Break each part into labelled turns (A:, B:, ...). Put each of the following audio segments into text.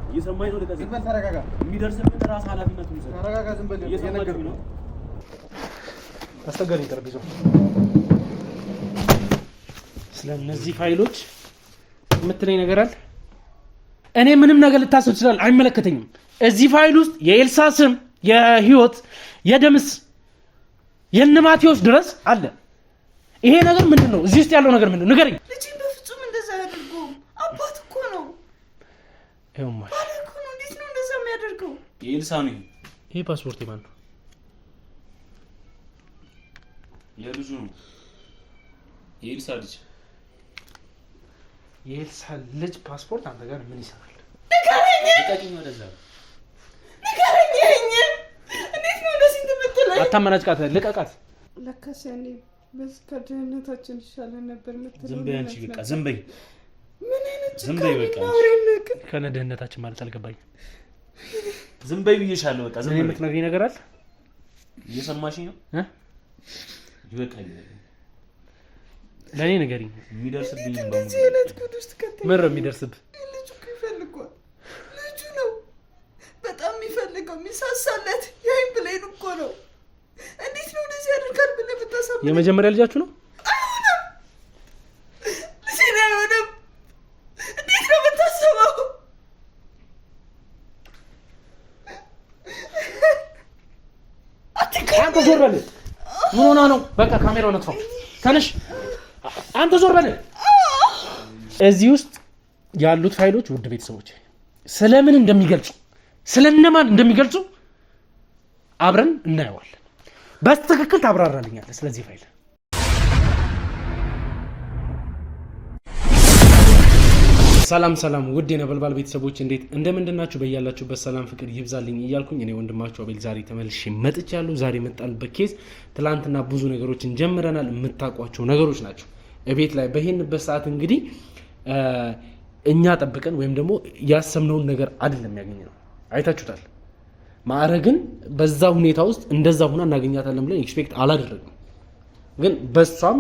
A: እየሰማኝ ነው። ለቀዘ
B: ዝም ተረጋጋ።
A: የሚደርስብን ራስ ኃላፊነቱን ይሰጥ።
B: ተረጋጋ። ዝም በል። እየነገርኩህ ነው።
C: አስተጋሪ ጠረጴዛው ስለነዚህ ፋይሎች የምትለኝ ነገር አለ? እኔ ምንም ነገር ልታስብ ይችላል፣ አይመለከተኝም። እዚህ ፋይል ውስጥ የኤልሳ ስም፣ የህይወት፣ የደምስ፣ የነማቴዎስ ድረስ አለ። ይሄ ነገር ምንድነው? እዚህ ውስጥ ያለው ነገር ምንድነው? ንገረኝ።
D: ልጅ በፍጹም እንደዛ ያደርገው አባት እኮ ነው።
C: ይኸውልህ
D: ባለኩ ነው። እንዴት ነው እንደዛ የሚያደርገው?
A: የኤልሳ ነው።
C: ይሄ ፓስፖርት የማን ነው?
A: የልጁ ነው። የኤልሳ ልጅ።
C: የኤልሳ ልጅ ፓስፖርት አንተ ጋር ምን ይሰራል?
D: ንገረኝ።
A: ልቀቂኝ ወደዛ።
D: ንገረኝ። እንዴት ነው እንደዚህ የምትለኝ?
C: አታመናጭቃት፣ ልቀቃት።
D: ለካስ ያኔ በዚህ ከድህነታችን ይሻለን ነበር የምትለው።
A: ዝም በይ አንቺ፣ በቃ ዝም በይ።
D: ምን አይነት
A: ዝም በይ በቃ።
C: ከነ ድህነታችን ማለት አልገባኝም።
A: ዝም በይ ብዬሻለሁ። በቃ ዝም በይ።
C: የምትነግሪኝ ነገር አለ?
A: እየሰማሽኝ ነው? ይበቃል።
C: ለኔ ንገሪኝ።
A: የሚደርስብኝ
D: እንደዚህ አይነት ጉድ ውስጥ ከተኝ
C: ምን ነው የሚደርስብህ?
D: ልጁ እኮ ይፈልጓል። ልጁ ነው በጣም የሚፈልገው፣ የሚሳሳለት የአይን ብሌን እኮ ነው። እንዴት ነው እንደዚህ ያደርጋል ብለህ ብታሳብ?
C: የመጀመሪያ ልጃችሁ ነው?
D: አይሆንም። ልጄ ነው አይሆንም። እንዴት ነው የምታስበው?
C: አንተ ዞር በል። ምን ሆና ነው? በቃ ካሜራውን አጥፋው። ተነሽ። አንተ ዞር በል። እዚህ ውስጥ ያሉት ፋይሎች ውድ ቤተሰቦች ስለምን እንደሚገልጹ ስለነማን እንደሚገልጹ አብረን እናየዋለን። በትክክል ታብራራልኛለህ ስለዚህ ፋይል። ሰላም ሰላም ውድ የነበልባል ቤተሰቦች እንዴት እንደምንድናችሁ? በያላችሁበት ሰላም ፍቅር ይብዛልኝ እያልኩኝ እኔ ወንድማችሁ አቤል ዛሬ ተመልሼ መጥቻለሁ። ዛሬ መጣንበት ኬዝ ትላንትና ብዙ ነገሮችን ጀምረናል። የምታውቋቸው ነገሮች ናቸው። እቤት ላይ በሄንበት ሰዓት እንግዲህ እኛ ጠብቀን ወይም ደግሞ ያሰብነውን ነገር አይደለም ያገኘነው። አይታችሁታል። ማዕረግን በዛ ሁኔታ ውስጥ እንደዛ ሁና እናገኛታለን ብለን ኤክስፔክት አላደረግንም። ግን በሷም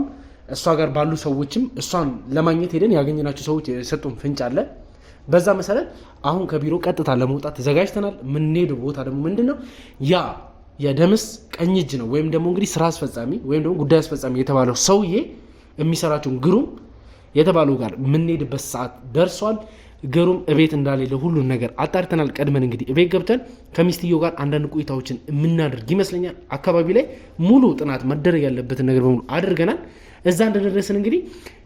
C: እሷ ጋር ባሉ ሰዎችም እሷን ለማግኘት ሄደን ያገኘናቸው ሰዎች የሰጡን ፍንጭ አለ። በዛ መሰረት አሁን ከቢሮ ቀጥታ ለመውጣት ተዘጋጅተናል። የምንሄደው ቦታ ደግሞ ምንድነው? ያ የደምስ ቀኝ እጅ ነው ወይም ደግሞ እንግዲህ ስራ አስፈጻሚ ወይም ደግሞ ጉዳይ አስፈጻሚ የተባለው ሰውዬ የሚሰራቸውን ግሩም የተባለው ጋር የምንሄድበት ሰዓት ደርሷል። ግሩም እቤት እንዳሌለ ሁሉን ነገር አጣርተናል። ቀድመን እንግዲህ እቤት ገብተን ከሚስትየው ጋር አንዳንድ ቆይታዎችን የምናደርግ ይመስለኛል። አካባቢ ላይ ሙሉ ጥናት መደረግ ያለበትን ነገር በሙሉ አድርገናል። እዛ እንደደረስን እንግዲህ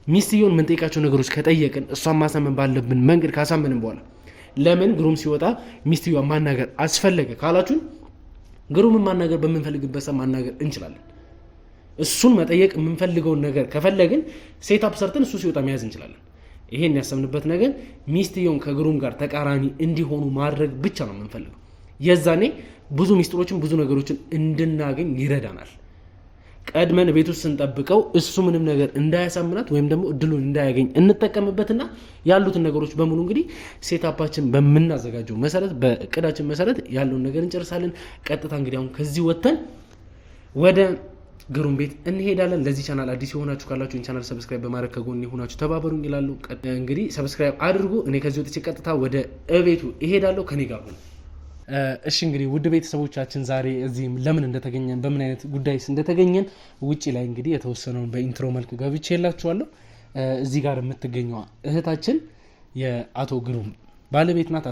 C: ሚስትየውን የምንጠይቃቸው ነገሮች ከጠየቅን እሷን ማሳመን ባለብን መንገድ ካሳመንን በኋላ ለምን ግሩም ሲወጣ ሚስትየዋን ማናገር አስፈለገ ካላችሁን ግሩምን ማናገር በምንፈልግበት ሰዓት ማናገር እንችላለን። እሱን መጠየቅ የምንፈልገውን ነገር ከፈለግን ሴታፕ ሰርተን እሱ ሲወጣ መያዝ እንችላለን። ይሄን ያሰብንበት ነገር ሚስትየውን ከግሩም ጋር ተቃራኒ እንዲሆኑ ማድረግ ብቻ ነው የምንፈልገው። የዛኔ ብዙ ሚስጥሮችን ብዙ ነገሮችን እንድናገኝ ይረዳናል። ቀድመን ቤት ውስጥ ስንጠብቀው እሱ ምንም ነገር እንዳያሳምናት ወይም ደግሞ እድሉን እንዳያገኝ እንጠቀምበትና ያሉትን ነገሮች በሙሉ እንግዲህ ሴታፓችን በምናዘጋጀው መሰረት በእቅዳችን መሰረት ያለውን ነገር እንጨርሳለን። ቀጥታ እንግዲህ አሁን ከዚህ ወጥተን ወደ ግሩም ቤት እንሄዳለን። ለዚህ ቻናል አዲስ የሆናችሁ ካላችሁ ቻናል ሰብስክራይብ በማድረግ ከጎን የሆናችሁ ተባበሩኝ ይላሉ። እንግዲህ ሰብስክራይብ አድርጉ። እኔ ከዚህ ወጥቼ ቀጥታ ወደ እቤቱ እሄዳለሁ። ከኔ ጋር ሁኑ። እሺ እንግዲህ ውድ ቤተሰቦቻችን ዛሬ እዚህ ለምን እንደተገኘን በምን አይነት ጉዳይስ እንደተገኘን ውጪ ላይ እንግዲህ የተወሰነውን በኢንትሮ መልክ ገብቼላችኋለሁ። እዚህ ጋር የምትገኘው እህታችን የአቶ ግሩም ባለቤት ናት።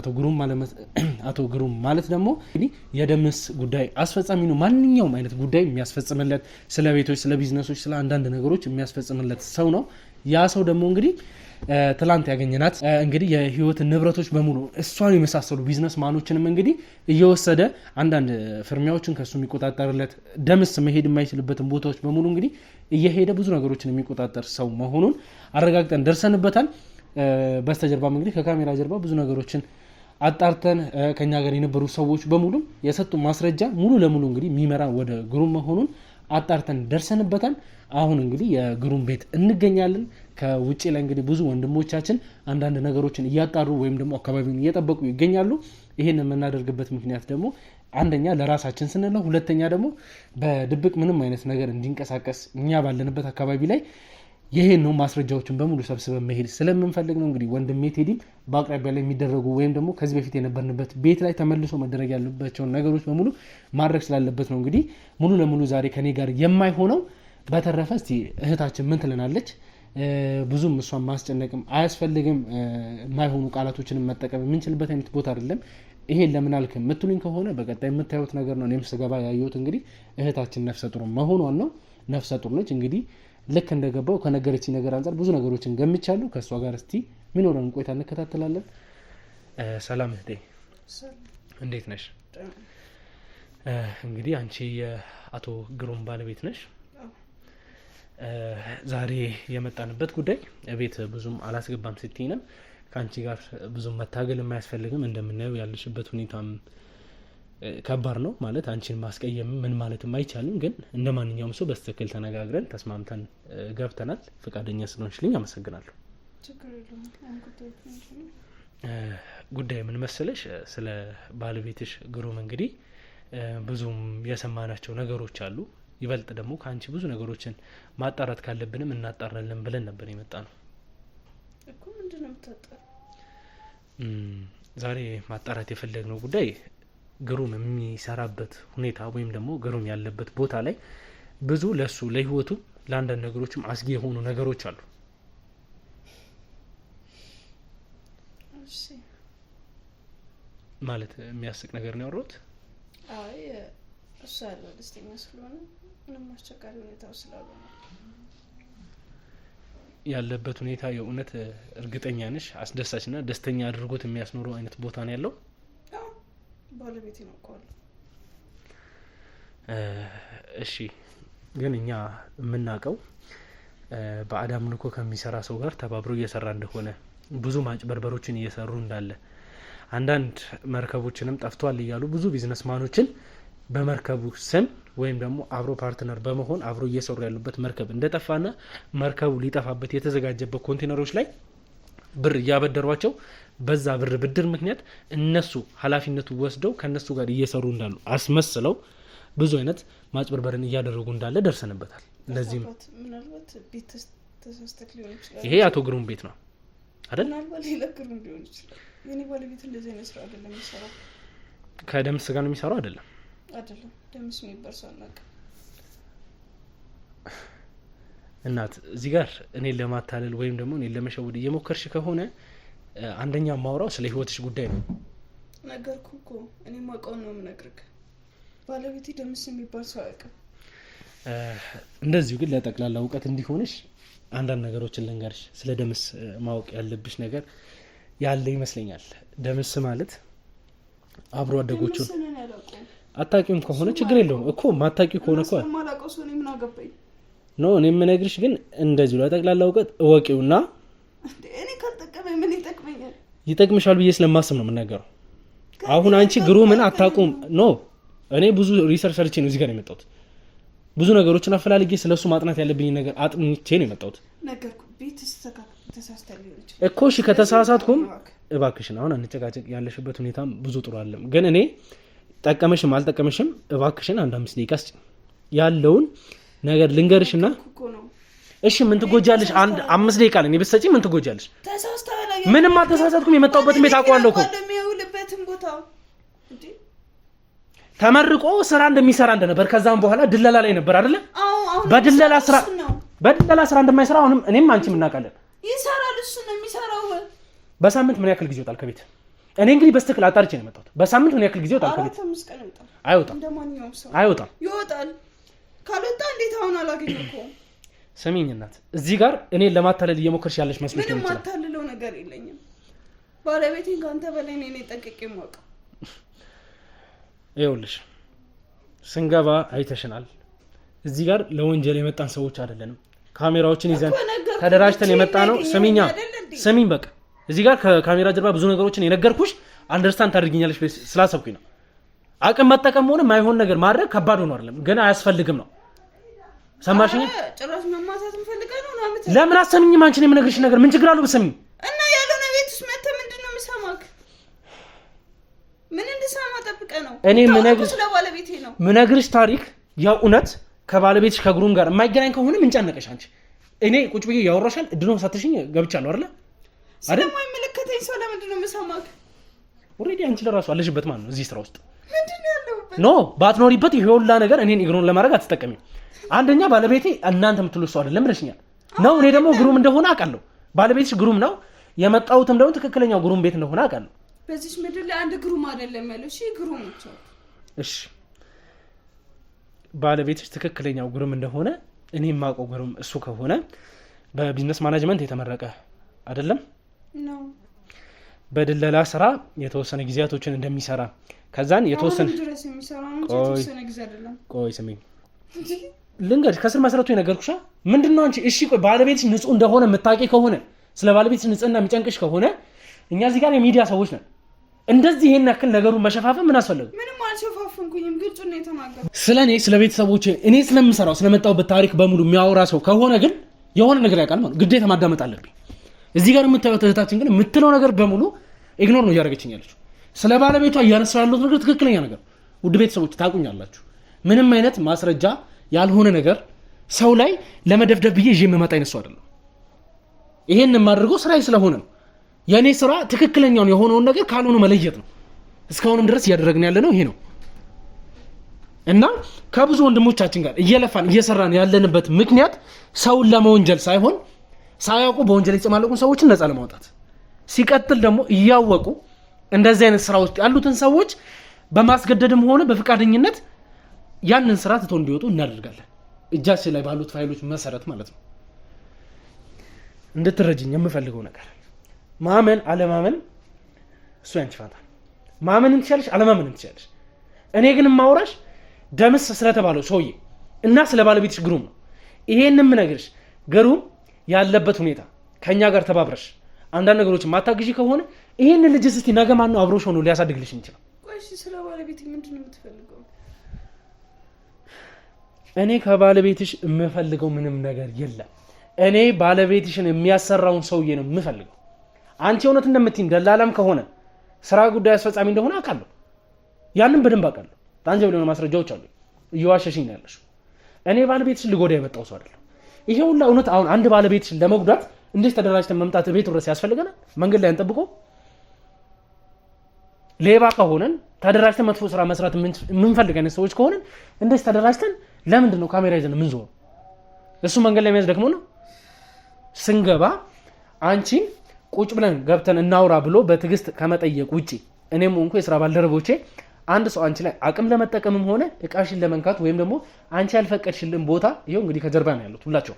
C: አቶ ግሩም ማለት ደግሞ እንግዲህ የደምስ ጉዳይ አስፈጻሚ ነው። ማንኛውም አይነት ጉዳይ የሚያስፈጽምለት ስለ ቤቶች፣ ስለ ቢዝነሶች፣ ስለ አንዳንድ ነገሮች የሚያስፈጽምለት ሰው ነው። ያ ሰው ደግሞ እንግዲህ ትላንት ያገኘናት እንግዲህ የህይወት ንብረቶች በሙሉ እሷን የመሳሰሉ ቢዝነስ ማኖችንም እንግዲህ እየወሰደ አንዳንድ ፍርሚያዎችን ከሱ የሚቆጣጠርለት ደምስ መሄድ የማይችልበትን ቦታዎች በሙሉ እንግዲህ እየሄደ ብዙ ነገሮችን የሚቆጣጠር ሰው መሆኑን አረጋግጠን ደርሰንበታል። በስተጀርባም እንግዲህ ከካሜራ ጀርባ ብዙ ነገሮችን አጣርተን ከኛ ጋር የነበሩ ሰዎች በሙሉ የሰጡ ማስረጃ ሙሉ ለሙሉ እንግዲህ የሚመራ ወደ ግሩም መሆኑን አጣርተን ደርሰንበታል። አሁን እንግዲህ የግሩም ቤት እንገኛለን። ከውጪ ላይ እንግዲህ ብዙ ወንድሞቻችን አንዳንድ ነገሮችን እያጣሩ ወይም ደግሞ አካባቢውን እየጠበቁ ይገኛሉ። ይሄን የምናደርግበት ምክንያት ደግሞ አንደኛ ለራሳችን ስንል ነው። ሁለተኛ ደግሞ በድብቅ ምንም አይነት ነገር እንዲንቀሳቀስ እኛ ባለንበት አካባቢ ላይ ይሄን ነው ማስረጃዎችን በሙሉ ሰብስበን መሄድ ስለምንፈልግ ነው። እንግዲህ ወንድሜ ቴዲም በአቅራቢያ ላይ የሚደረጉ ወይም ደግሞ ከዚህ በፊት የነበርንበት ቤት ላይ ተመልሶ መደረግ ያለባቸውን ነገሮች በሙሉ ማድረግ ስላለበት ነው እንግዲህ ሙሉ ለሙሉ ዛሬ ከኔ ጋር የማይሆነው። በተረፈ እስቲ እህታችን ምን ትለናለች? ብዙም እሷን ማስጨነቅም አያስፈልግም። የማይሆኑ ቃላቶችንም መጠቀም የምንችልበት አይነት ቦታ አይደለም። ይሄን ለምን አልክ የምትሉኝ ከሆነ በቀጣይ የምታዩት ነገር ነው። እኔም ስገባ ያየሁት እንግዲህ እህታችን ነፍሰ ጡር መሆኗን ነው። ነፍሰ ጡር ነች። እንግዲህ ልክ እንደገባው ከነገረችኝ ነገር አንጻር ብዙ ነገሮችን ገምቻለሁ። ከእሷ ጋር እስቲ የሚኖረን ቆይታ እንከታተላለን። ሰላም እህቴ፣ እንዴት ነሽ? እንግዲህ አንቺ የአቶ ግሩም ባለቤት ነሽ። ዛሬ የመጣንበት ጉዳይ ቤት ብዙም አላስገባም ስትይንም ከአንቺ ጋር ብዙም መታገል የማያስፈልግም። እንደምናየው ያለሽበት ሁኔታም ከባድ ነው። ማለት አንቺን ማስቀየም ምን ማለትም አይቻልም። ግን እንደ ማንኛውም ሰው በስትክክል ተነጋግረን ተስማምተን ገብተናል። ፈቃደኛ ስለሆንሽልኝ አመሰግናለሁ። ጉዳይ ምን መሰለሽ፣ ስለ ባለቤትሽ ግሩም እንግዲህ ብዙም የሰማናቸው ነገሮች አሉ። ይበልጥ ደግሞ ከአንቺ ብዙ ነገሮችን ማጣራት ካለብንም እናጣራለን ብለን ነበር የመጣ ነው
D: እኮ። ምንድነው የምታጣራው?
C: ዛሬ ማጣራት የፈለግነው ጉዳይ ግሩም የሚሰራበት ሁኔታ ወይም ደግሞ ግሩም ያለበት ቦታ ላይ ብዙ ለሱ ለህይወቱ ለአንዳንድ ነገሮችም አስጊ የሆኑ ነገሮች አሉ። ማለት የሚያስቅ ነገር ነው ያወራሁት።
D: አይ እሱ ያለው ደስተኛ ስለሆነ ምንም አስቸጋሪ ሁኔታ ስላልሆነ
C: ያለበት ሁኔታ የእውነት እርግጠኛ ነሽ? አስደሳችና ደስተኛ አድርጎት የሚያስኖረው አይነት ቦታ ነው ያለው?
D: አዎ ባለቤቴ ነው እኮ።
C: እሺ፣ ግን እኛ የምናውቀው በአዳም ልኮ ከሚሰራ ሰው ጋር ተባብሮ እየሰራ እንደሆነ፣ ብዙ ማጭበርበሮችን እየሰሩ እንዳለ፣ አንዳንድ መርከቦችንም ጠፍቷል እያሉ ብዙ ቢዝነስማኖችን በመርከቡ ስም ወይም ደግሞ አብሮ ፓርትነር በመሆን አብሮ እየሰሩ ያሉበት መርከብ እንደጠፋና መርከቡ ሊጠፋበት የተዘጋጀበት ኮንቴነሮች ላይ ብር እያበደሯቸው በዛ ብር ብድር ምክንያት እነሱ ኃላፊነቱ ወስደው ከነሱ ጋር እየሰሩ እንዳሉ አስመስለው ብዙ አይነት ማጭበርበርን እያደረጉ እንዳለ ደርሰንበታል። ለዚህም
D: ምናልባት ቤት ተሳስተክ ሊሆን ይችላል።
C: ይሄ አቶ ግሩም ቤት ነው አይደል?
D: ምናልባት ሌላ ግሩም ሊሆን ይችላል። የኔ ባለቤት እንደዚህ አይነት ስራ አይደለም የሚሰራው።
C: ከደምስ ጋር ነው የሚሰራው አይደለም?
D: አይደለም፣ ደምስ የሚባል ሰው አናውቅም።
C: እናት እዚህ ጋር እኔን ለማታለል ወይም ደግሞ እኔን ለመሸወድ እየሞከርሽ ከሆነ አንደኛ ማውራው ስለ ህይወትሽ ጉዳይ ነው።
D: ነገርኩህ እኮ እኔ ማውቀውን ነው የምነግርህ። ባለቤቴ ደምስ የሚባል ሰው አያውቅም።
C: እንደዚሁ ግን ለጠቅላላ እውቀት እንዲሆንሽ አንዳንድ ነገሮችን ልንገርሽ። ስለ ደምስ ማወቅ ያለብሽ ነገር ያለ ይመስለኛል። ደምስ ማለት አብሮ አደጎቹን አታቂም ከሆነ ችግር የለውም እኮ። ማታቂ ከሆነ እኮ
D: ማላውቀው ሰው ምን አገባኝ
C: ነው። እኔ የምነግርሽ ግን እንደዚሁ ለጠቅላላ እውቀት እወቂውና
D: እኔ ካልጠቀመኝ ምን ይጠቅመኛል?
C: ይጠቅምሻል ብዬ ስለማስብ ነው የምናገረው። አሁን አንቺ ግሩምን አታቁም ነው። እኔ ብዙ ሪሰርች ሰርቼ ነው እዚህ ጋር የመጣሁት። ብዙ ነገሮችን አፈላልጌ ስለሱ ማጥናት ያለብኝ ነገር አጥንቼ ነው የመጣሁት።
D: ነገርኩ ቤት ተሳስተህ ሊሆን ይችላል
C: እኮ። እሺ ከተሳሳትኩም እባክሽን አሁን አንጨቃጨቅ። ያለሽበት ሁኔታም ብዙ ጥሩ አይደለም። ግን እኔ ጠቀመሽም አልጠቀመሽም እባክሽን አንድ 5 ደቂቃ ያለውን ነገር ልንገርሽና እሺ ምን ትጎጃለሽ? አንድ 5 ደቂቃ ነኝ ብትሰጪ ምን ትጎጃለሽ? ምንም አልተሳሳትኩም። የመጣሁበትን ቤት አውቀዋለሁ እኮ። ተመርቆ ስራ እንደሚሰራ እንደነበር ከዛም በኋላ ድለላ ላይ ነበር አይደለ? በድለላ ስራ እንደማይሰራ አሁንም እኔም አንቺም እናውቃለን።
D: ይሰራል፣ እሱ ነው የሚሰራው።
C: በሳምንት ምን ያክል ጊዜ ይወጣል ከቤት? እኔ እንግዲህ በስተክል አጣርቼ ነው የመጣሁት። በሳምንት ምን ያክል ጊዜ ይወጣል ከቤት? አይወጣም።
D: እንደማንኛውም ሰው
C: አይወጣም።
D: ይወጣል። ካልወጣ እንዴት አሁን አላገኘሁም?
C: ስሚኝ እናት፣ እዚህ ጋር እኔን ለማታለል እየሞከርሽ ያለሽ መስሎሽ ነው።
D: ምንም ማታለለው ነገር የለኝም። ባለቤቴን ካንተ በላይ እኔ ጠንቅቄ የማውቀው።
C: ይኸውልሽ ስንገባ አይተሽናል። እዚህ ጋር ለወንጀል የመጣን ሰዎች አይደለንም። ካሜራዎችን ይዘን ተደራጅተን የመጣ ነው። ስሚኝ በቃ እዚህ ጋር ከካሜራ ጀርባ ብዙ ነገሮችን የነገርኩሽ አንደርስታንድ ታደርጊኛለሽ ስላሰብኩኝ ነው። አቅም መጠቀም ሆነ ማይሆን ነገር ማድረግ ከባድ ሆኖ አይደለም፣ ግን አያስፈልግም ነው። ሰማሽኝ?
D: ጭራሽ መማታት እንፈልጋለን ነው አመት።
C: ለምን አሰሚኝም? አንቺ ነው የምነግርሽ ነገር ምን ችግር አለው ብትሰሚኝ?
D: እና ያለውን ቤት ውስጥ መተህ ምንድነው የምሰማክ? ምን እንድሰማ ጠብቀህ ነው?
C: እኔ ምነግርሽ ታሪክ ያው እውነት ከባለቤትሽ ከግሩም ጋር የማይገናኝ ከሆነ ምን ጨነቀሽ አንቺ? እኔ ቁጭ ብዬ ያወራሻል እድሉን ሰጥተሽኝ ገብቻለሁ አይደል አይደል
D: ስለማይመለከተኝ ሰው ለምንድን ነው የምሰማክ
C: ኦሬዲ አንቺ ለራሱ አለሽበት ማለት ነው እዚህ ስራ ውስጥ
D: ምንድነው ያለውበት
C: ኖ ባትኖሪበት ይሄ ሁላ ነገር እኔን ኢግኖር ለማድረግ አትጠቀሚም አንደኛ ባለቤቴ እናንተ የምትሉ ሰው አይደለም ብለሽኛል ነው እኔ ደግሞ ግሩም እንደሆነ አውቃለሁ ባለቤትሽ ግሩም ነው የመጣሁትም ደግሞ ትክክለኛው ግሩም ቤት እንደሆነ አውቃለሁ
D: በዚህ ምድር ላይ አንድ ግሩም አይደለም ያለው እሺ ግሩሞች
C: እሺ ባለቤትሽ ትክክለኛው ግሩም እንደሆነ እኔ የማውቀው ግሩም እሱ ከሆነ በቢዝነስ ማኔጅመንት የተመረቀ አይደለም
D: ነው
C: በድለላ ስራ የተወሰነ ጊዜያቶችን እንደሚሰራ ከዛን የተወሰነ
D: ድረስ የሚሰራ ነው የተወሰነ ጊዜ አይደለም
C: ቆይ ስሚኝ ልንገርሽ ከስር መሰረቱ የነገርኩሽ ምንድነው አንቺ እሺ ቆይ ባለቤትሽ ንጹህ እንደሆነ የምታውቂ ከሆነ ስለ ባለቤትሽ ንጽህና የሚጨንቅሽ ከሆነ እኛ እዚህ ጋር የሚዲያ ሰዎች ነን እንደዚህ ይሄን ያክል ነገሩን መሸፋፈን ምን አስፈልግ
D: ምንም አልሸፋፈንኩኝም ግልጹ ነው የተናገርኩት
C: ስለኔ ስለ ቤተሰቦቼ እኔ ስለምሰራው ስለመጣሁበት ታሪክ በሙሉ የሚያወራ ሰው ከሆነ ግን የሆነ ነገር ያውቃል ማለት ግዴታ ማዳመጥ አለብኝ እዚህ ጋር የምታዩት እህታችን ግን የምትለው ነገር በሙሉ ኢግኖር ነው እያደረገችኝ ያለችው ስለ ባለቤቷ እያነሳው ያለው ነገር ትክክለኛ ነገር ውድ ቤተሰቦች ታቁኛላችሁ ምንም አይነት ማስረጃ ያልሆነ ነገር ሰው ላይ ለመደፍደፍ ብዬ ይዤ መመጣ አይነሱ አይደለም ይሄን የማደርገው ስራዬ ስለሆነ ነው የኔ ስራ ትክክለኛውን የሆነውን ነገር ካልሆነ መለየት ነው እስካሁንም ድረስ እያደረግን ያለ ነው ይሄ ነው እና ከብዙ ወንድሞቻችን ጋር እየለፋን እየሰራን ያለንበት ምክንያት ሰውን ለመወንጀል ሳይሆን ሳያውቁ በወንጀል የተጨማለቁን ሰዎችን ነፃ ለማውጣት ሲቀጥል ደግሞ እያወቁ እንደዚህ አይነት ስራ ውስጥ ያሉትን ሰዎች በማስገደድም ሆነ በፍቃደኝነት ያንን ስራ ትተው እንዲወጡ እናደርጋለን እጃችን ላይ ባሉት ፋይሎች መሰረት ማለት ነው እንድትረጅኝ የምፈልገው ነገር ማመን አለማመን እሱ ያንቺ ፋንታ ማመን እንትቻለሽ አለማመን እንትቻለሽ እኔ ግን ማውራሽ ደምስ ስለተባለው ሰውዬ እና ስለ ባለቤትሽ ግሩም ነው ይሄንንም ነገርሽ ግሩም ያለበት ሁኔታ ከኛ ጋር ተባብረሽ አንዳንድ ነገሮችን ማታግዢ ከሆነ ይሄን ልጅ እስቲ ነገ ማን ነው አብሮሽ ሆኖ ሊያሳድግልሽ እንችላል
D: ቆይ ስለ ባለቤት ምንድነው የምትፈልገው
C: እኔ ከባለቤትሽ የምፈልገው ምንም ነገር የለም እኔ ባለቤትሽን የሚያሰራውን ሰውዬ ነው የምፈልገው አንቺ እውነት እንደምትይኝ ደላላም ከሆነ ስራ ጉዳይ አስፈጻሚ እንደሆነ አውቃለሁ ያንን በደንብ አውቃለሁ ታንጀብል የሆኑ ማስረጃዎች አሉ እየዋሸሽኝ ነው ያለሽው እኔ ባለቤትሽን ልጎዳ የመጣው ሰው አይደለም ይሄ ሁሉ እውነት አሁን አንድ ባለቤትሽን ለመጉዳት እንዴት ተደራጅተን መምጣት ቤት ድረስ ያስፈልገናል መንገድ ላይ አንጠብቆ ሌባ ከሆነን ተደራጅተን መጥፎ ስራ መስራት የምንፈልግ አይነት ሰዎች ከሆነን እንዴት ተደራጅተን ለምንድን ነው ካሜራ ይዘን ምን ዞር እሱ መንገድ ላይ የሚያዝ ደግሞ ነው ስንገባ አንቺን ቁጭ ብለን ገብተን እናውራ ብሎ በትግስት ከመጠየቅ ውጪ እኔም እንኳን የስራ ባልደረቦቼ አንድ ሰው አንቺ ላይ አቅም ለመጠቀምም ሆነ እቃሽን ለመንካት ወይም ደግሞ አንቺ ያልፈቀድሽልን ቦታ ይሄው እንግዲህ ከጀርባ ነው ያሉት ሁላቸው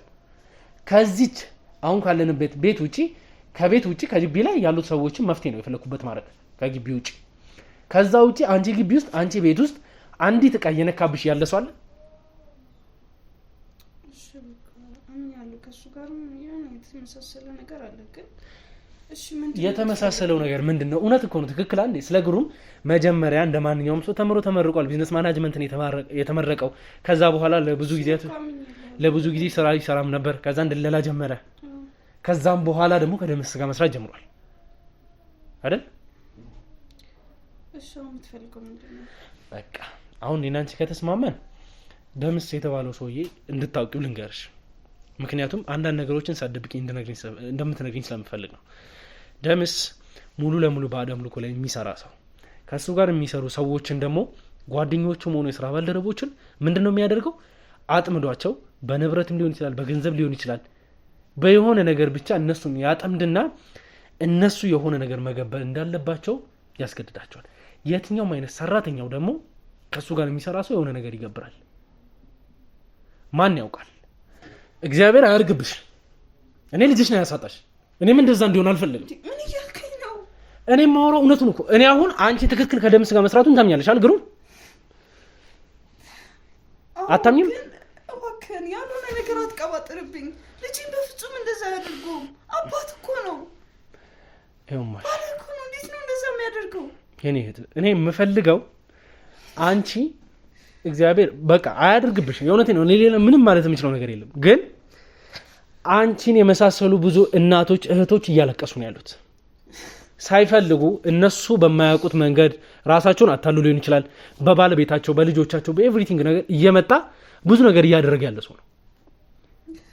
C: ከዚች አሁን ካለንበት ቤት ውጪ ከቤት ውጪ ከግቢ ላይ ያሉት ሰዎችን መፍትሄ ነው የፈለኩበት ማለት ከግቢ ውጪ ከዛ ውጪ አንቺ ግቢ ውስጥ አንቺ ቤት ውስጥ አንዲት እቃ የነካብሽ ያለ ሰው አለ
D: እሺ አምኛለሁ ከሱ ጋር የሆነ የተመሳሰለ ነገር አለ ግን እሺ ምንድነው
C: የተመሳሰለው ነገር ምንድነው እውነት እኮ ነው ትክክል አንዴ ስለ ግሩም መጀመሪያ እንደማንኛውም ሰው ተመርቋል ቢዝነስ ማኔጅመንት ነው የተመረቀው ከዛ በኋላ ለብዙ ጊዜ ስራ ይሰራም ነበር ከዛ እንደለላ ጀመረ ከዛም በኋላ ደግሞ ከደምስ ጋር መስራት ጀምሯል አይደል
D: እሺ የምትፈልገው ምንድነው
C: በቃ አሁን እኔናንቺ ከተስማማን ደምስ የተባለው ሰውዬ እንድታውቂው ልንገርሽ ምክንያቱም አንዳንድ ነገሮችን ሳደብቂ እንደምትነግሪኝ ስለምፈልግ ነው ደምስ ሙሉ ለሙሉ በአዳም ልኮ ላይ የሚሰራ ሰው ከሱ ጋር የሚሰሩ ሰዎችን ደግሞ ጓደኞቹም ሆኖ የስራ ባልደረቦችን ምንድነው የሚያደርገው አጥምዷቸው በንብረትም ሊሆን ይችላል በገንዘብ ሊሆን ይችላል በየሆነ ነገር ብቻ እነሱን ያጠምድና እነሱ የሆነ ነገር መገበር እንዳለባቸው ያስገድዳቸዋል የትኛውም አይነት ሰራተኛው ደግሞ ከሱ ጋር የሚሰራ ሰው የሆነ ነገር ይገብራል ማን ያውቃል እግዚአብሔር አያርግብሽ እኔ ልጅሽ ነው ያሳጣሽ እኔም እንደዛ እንዲሆን አልፈልግም
D: ምን እያልከኝ ነው
C: እኔ ማወራው እውነቱን እኮ እኔ አሁን አንቺ ትክክል ከደምስ ጋር መስራቱን ታምኛለሽ አልግሩ አታምኝም
D: እባክህን ያልሆነ ነገር አትቀባጥርብኝ ልጅን በፍጹም እንደዛ ያደርገው አባት እኮ ነው
C: ይኸውማ
D: ባለኩ ነው እንዴት ነው እንደዛ የሚያደርገው
C: የኔ እህት እኔ የምፈልገው አንቺ እግዚአብሔር በቃ አያድርግብሽ የእውነቴን ነው ሌላ ምንም ማለት የምችለው ነገር የለም ግን አንቺን የመሳሰሉ ብዙ እናቶች እህቶች እያለቀሱ ነው ያሉት ሳይፈልጉ እነሱ በማያውቁት መንገድ ራሳቸውን አታሉ ሊሆን ይችላል በባለቤታቸው በልጆቻቸው በኤቭሪቲንግ ነገር እየመጣ ብዙ ነገር እያደረገ ያለ ሰው ነው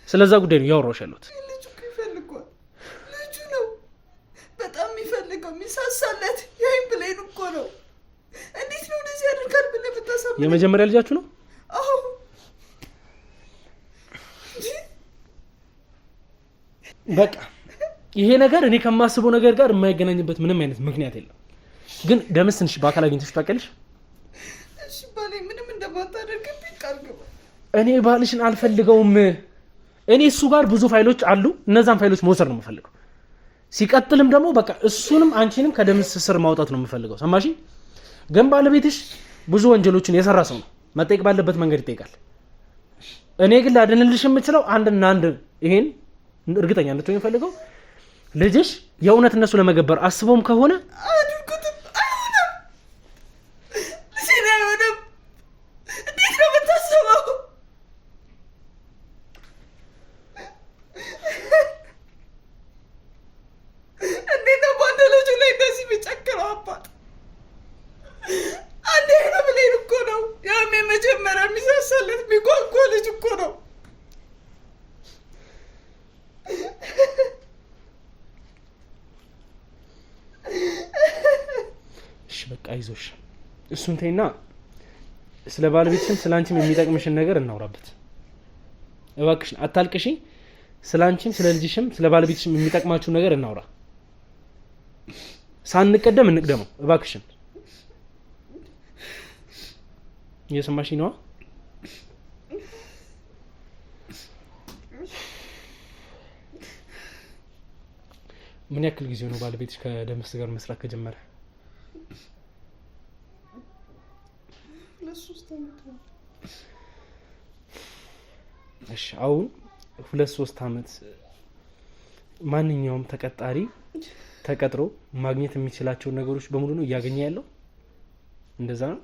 C: ስለዛ ጉዳይ ነው ያወራሁሽ ያለሁት።
D: ልጁ እኮ ይፈልገዋል። ልጁ ነው በጣም የሚፈልገው የሚሳሳለት። ያይን ብሌን እኮ ነው። እንዴት ነው እንደዚህ ያደርጋል ብለህ ብታሰብ።
C: የመጀመሪያ ልጃችሁ ነው?
D: አዎ።
C: በቃ ይሄ ነገር እኔ ከማስበው ነገር ጋር የማይገናኝበት ምንም አይነት ምክንያት የለም። ግን ደምስ ትንሽ በአካል አግኝተሽ ታውቂያለሽ?
D: እሺ ባሌ ምንም እንደማታደርግብኝ ቃል ግባ።
C: እኔ ባልሽን አልፈልገውም። እኔ እሱ ጋር ብዙ ፋይሎች አሉ። እነዛን ፋይሎች መውሰድ ነው የምፈልገው። ሲቀጥልም ደግሞ በቃ እሱንም አንቺንም ከደምስ ስር ማውጣት ነው የምፈልገው። ሰማሽ? ግን ባለቤትሽ ብዙ ወንጀሎችን የሰራ ሰው ነው። መጠየቅ ባለበት መንገድ ይጠይቃል። እኔ ግን ላድንልሽ የምችለው አንድና አንድ ይሄን እርግጠኛ እንድትሆኝ የምፈልገው ልጅሽ የእውነት እነሱ ለመገበር አስበውም ከሆነ
D: አድርጉትም። አይሆንም። ልጄን አይሆንም። እንዴት ነው የምታስበው? እንዴት ነው በአንድ ልጁ ላይ እንደዚህ የሚጨክረው አባት? አንዴ ነው ብሌን እኮ ነው። ያም የመጀመሪያ የሚሳሳለት የሚጓጓ ልጅ እኮ ነው።
C: እሺ በቃ አይዞሽ። እሱን ተይና ስለ ባለቤትሽም ስለ አንቺም የሚጠቅምሽን ነገር እናውራበት። እባክሽን አታልቅሺ። ስለ አንቺም ስለ ልጅሽም ስለ ባለቤትሽም የሚጠቅማችሁን ነገር እናውራ። ሳንቀደም እንቅደመው እባክሽን። እየሰማሽኝ ነዋ? ምን ያክል ጊዜ ነው ባለቤትሽ ከደምስ ጋር መስራት ከጀመረ?
D: 2-3 ዓመት ነው።
C: እሺ አሁን 2-3 ዓመት ማንኛውም ተቀጣሪ ተቀጥሮ ማግኘት የሚችላቸውን ነገሮች በሙሉ ነው እያገኘ ያለው? እንደዛ ነው?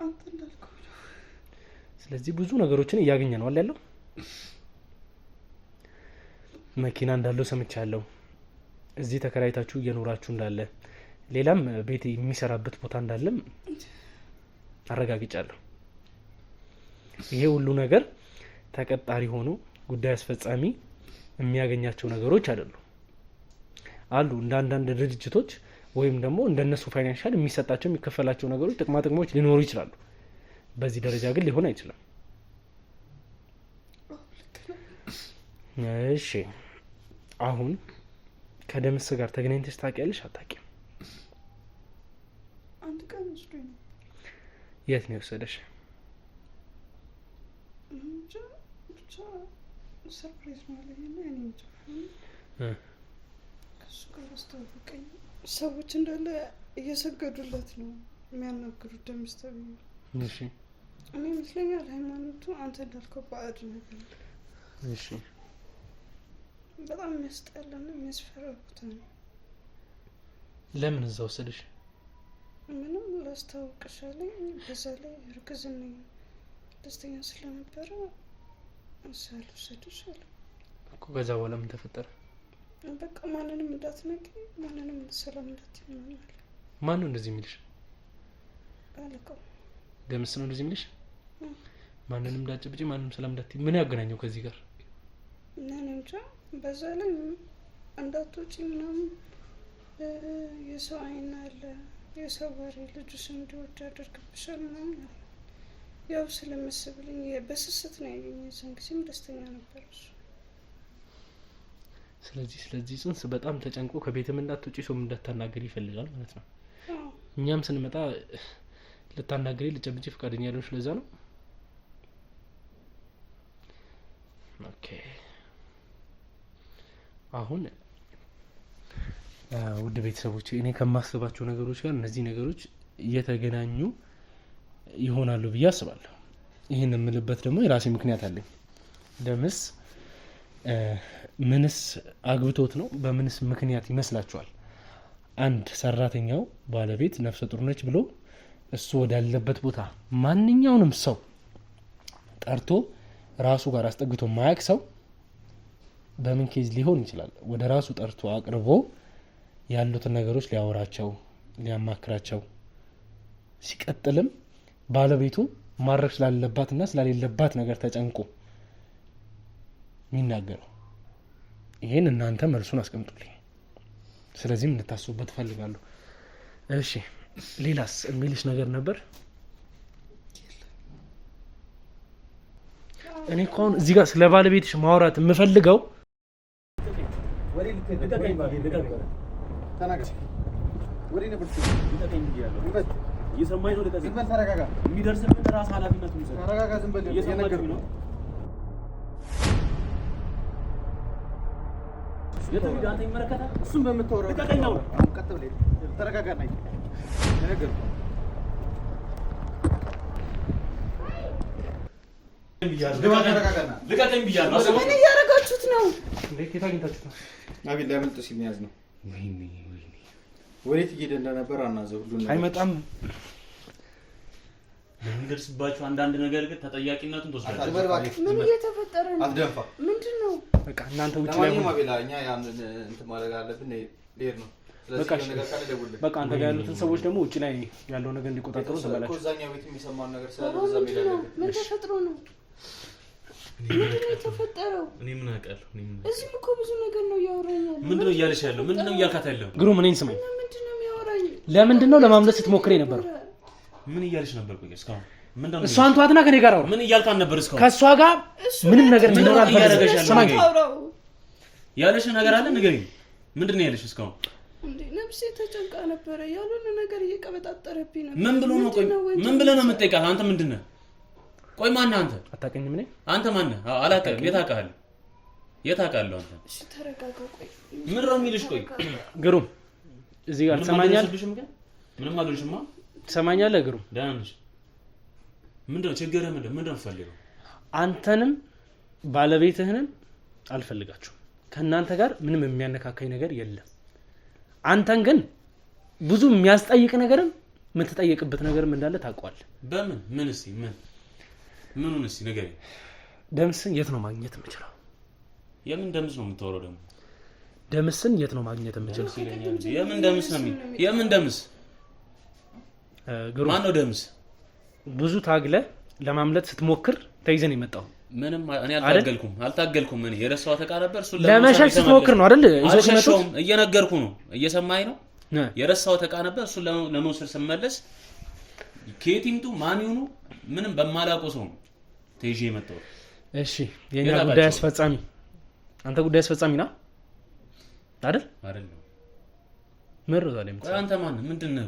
D: አንተ እንዳልከው ነው።
C: ስለዚህ ብዙ ነገሮችን እያገኘ ነው አለ ያለው። መኪና እንዳለው ሰምቻለሁ። እዚህ ተከራይታችሁ እየኖራችሁ እንዳለ፣ ሌላም ቤት የሚሰራበት ቦታ እንዳለም አረጋግጫለሁ። ይሄ ሁሉ ነገር ተቀጣሪ ሆኖ ጉዳይ አስፈጻሚ የሚያገኛቸው ነገሮች አይደሉም። አሉ እንደ አንዳንድ ድርጅቶች ወይም ደግሞ እንደነሱ ፋይናንሻል የሚሰጣቸው የሚከፈላቸው ነገሮች ጥቅማ ጥቅሞች ሊኖሩ ይችላሉ። በዚህ ደረጃ ግን ሊሆን አይችልም። እሺ አሁን ከደምስ ጋር ተገናኝተሽ ታውቂያለሽ አታውቂም?
D: አንድ ቀን ወስዶኝ ነው።
C: የት ነው የወሰደሽ?
D: ብቻ ሰርፕራይዝ ነው ያለኝና እኔ እንጃ ከእሱ ጋር አስተዋወቀኝ። ሰዎች እንዳለ እየሰገዱለት ነው የሚያናግሩት ደምስ ተብዬ።
C: እሺ
D: እኔ ይመስለኛል ሃይማኖቱ አንተ እንዳልከው ባዕድ ነገር።
C: እሺ
D: በጣም የሚያስጠላና የሚያስፈራ ቦታ ነው።
C: ለምን እዛ ወሰደሽ?
D: ምንም ላስታውቅሽ አለኝ። በዛ ላይ እርግዝና ደስተኛ ስለነበረ ሳልወሰድሽ አለ
C: እኮ። ከዛ በኋላ ምን ተፈጠረ?
D: በቃ ማንንም እንዳትነቂ፣ ማንንም ሰላም እንዳትይኝ አለ።
C: ማን ነው እንደዚህ የሚልሽ?
D: አለቃው
C: ደምስ ነው እንደዚህ የሚልሽ? ማንንም እንዳትጨብጪ፣ ማንንም ሰላም እንዳትይኝ። ምን ያገናኘው ከዚህ ጋር?
D: እኔ እንጃ። በዛ ላይ እንዳትወጪ ምናምን የሰው አይን አለ፣ የሰው ወሬ ልጁስ እንዲወድ ያደርግብሻል ምናምን አለ። ያው ስለመሰብልኝ በስስት ነው ያገኘ። የዛን ጊዜም ደስተኛ ነበር እሱ።
C: ስለዚህ ጽንስ በጣም ተጨንቆ ከቤትም እንዳትወጪ ሰውም እንዳታናገሪ ይፈልጋል ማለት ነው። እኛም ስንመጣ ልታናገሪ ልጨብጪ ፈቃደኛ ያለሽ ለዛ ነው። ኦኬ አሁን ውድ ቤተሰቦች እኔ ከማስባቸው ነገሮች ጋር እነዚህ ነገሮች እየተገናኙ ይሆናሉ ብዬ አስባለሁ። ይህን የምልበት ደግሞ የራሴ ምክንያት አለኝ። ደምስ ምንስ አግብቶት ነው? በምንስ ምክንያት ይመስላችኋል አንድ ሰራተኛው ባለቤት ነፍሰ ጡር ነች ብሎ እሱ ወዳለበት ቦታ ማንኛውንም ሰው ጠርቶ ራሱ ጋር አስጠግቶ ማያቅ ሰው በምን ኬዝ ሊሆን ይችላል? ወደ ራሱ ጠርቶ አቅርቦ ያሉትን ነገሮች ሊያወራቸው ሊያማክራቸው፣ ሲቀጥልም ባለቤቱ ማድረግ ስላለባትና ስለሌለባት ነገር ተጨንቆ የሚናገረው? ይሄን እናንተ መልሱን አስቀምጡልኝ። ስለዚህም እንድታስቡበት ፈልጋለሁ። እሺ ሌላስ የሚልሽ ነገር ነበር? እኔ እኮ አሁን እዚህ ጋር ስለ ባለቤትሽ ማውራት የምፈልገው
A: እየሰማኝ ነው። ልቀቀኝ። ተረጋጋ። የሚደርስብን ራስ ኃላፊነቱን ይዘህ ተረጋጋ። ዝም በል። እየነገርኩህ ነው። የትም ሂድ አንተ ይመለከታል።
B: እሱም በምታወራው
A: ልቀቀኝ ነው።
B: አሁን ቀጥ ብለህ ተረጋጋ። ነኝ የነገርኩህ
A: ልቀቀኝ ብያለሁ።
D: ምን እያደረጋችሁት ነው?
C: ለኬታ አግኝታችሁት ነው?
B: አቤል ሊያመልጥ ሲሚያዝ ነው። ወዴት እየሄደ እንደነበር አናዘው ሁሉ ነገር
C: አይመጣም።
A: ለሚደርስባችሁ አንዳንድ ነገር ግን ተጠያቂነቱን ትወስዳለህ።
D: ምን እየተፈጠረ ነው?
B: አትደንፋ።
D: ምንድነው?
C: በቃ እናንተ ውጪ ላይ
B: ለማንኛውም አቤላ እኛ ያን እንትን ማድረግ አለብን። ልሄድ ነው። ስለዚህ ነገር ካለ ደውልልኝ።
C: በቃ አንተ ጋር ያሉትን ሰዎች ደግሞ ውጪ ላይ ያለው ነገር እንዲቆጣጠሩ ተበላሽ።
B: ኮዛኛው ቤት የሚሰማን ነገር ስላለ እዛ ሜዳ ላይ
D: ምን ተፈጥሮ ነው? ምንድነው የተፈጠረው?
A: እኔ ምን አውቃለሁ?
D: እዚህም እኮ ብዙ ነገር ነው እያወራኛል።
A: ምንድነው እያለሽ ያለው? ምንድነው እያልካት ያለው?
C: ግሩም እኔን ስማኝ።
D: ምንድነው የሚያወራኝ?
C: ለምንድነው ለማምለጥ ስትሞክር የነበረው?
A: ምን እያለሽ ነበር? ቆይ እስካሁን ምንድነው?
C: እሷን ተዋትና ከኔ ጋር አውራ።
A: ምን እያልካት ነበር እስካሁን?
C: ከሷ ጋር ምንም ነገር እንደሆነ አልፈልግም። ስማኝ።
A: ያለሽ ነገር አለ ንገሪኝ። ምንድነው ያለሽ እስካሁን?
D: እንዴ ነፍሴ ተጨንቃ ነበረ። ያሉን ነገር እየቀበጣጠረብኝ ነበር።
A: ምን ብሎ ነው? ቆይ ምን ብለህ ነው የምትጠይቃት? አንተ ምንድነህ? ቆይ ማነህ አንተ?
C: አታውቅኝም? እኔ
A: አንተ ማነህ? አላውቅም። የት አውቃለሁ? የት አውቃለሁ? አንተ
D: እሺ ተረጋጋ። ቆይ
A: ምን ነው የሚልሽ? ቆይ
C: ግሩም እዚህ ጋር ትሰማኛለህ?
A: ምንም አልልሽማ።
C: ትሰማኛለህ? ግሩም
A: ደህና ነሽ? ምንድነው ችግርህ? ምንድነው የምትፈልገው?
C: አንተንም ባለቤትህንም አልፈልጋችሁም። ከእናንተ ጋር ምንም የሚያነካካኝ ነገር የለም። አንተን ግን ብዙ የሚያስጠይቅ ነገርም የምትጠይቅበት ነገርም እንዳለ ታውቀዋለህ።
A: በምን ምን? እስኪ ምኑን እስኪ ንገረኝ።
C: ደምስን የት ነው ማግኘት የምችለው?
A: የምን ደምስ ነው የምታወራው ደግሞ?
C: ደምስን የት ነው ማግኘት የምችለው?
A: የምን ደምስ ነው? የምን ደምስ?
C: ግሩም
A: ማን ነው ደምስ?
C: ብዙ ታግለ ለማምለጥ ስትሞክር ተይዘን የመጣው
A: ምንም እኔ አልታገልኩም። እኔ የረሳሁት ዕቃ ነበር። እሱ
C: ለመሸሽ ስትሞክር ነው አይደል? ይዞት መጥቶ
A: እየነገርኩ ነው። እየሰማኝ ነው። የረሳሁት ዕቃ ነበር። እሱ ለመውሰድ ስመለስ ከየቲምቱ ማን ይሁኑ ምንም በማላውቀው ሰው ተይዤ የመጣው።
C: እሺ የኛ ጉዳይ አስፈጻሚ አንተ ጉዳይ አስፈጻሚ ና አይደል?
A: አይደለም።
C: ምር ዛሬ
A: አንተ ማን ምንድነው?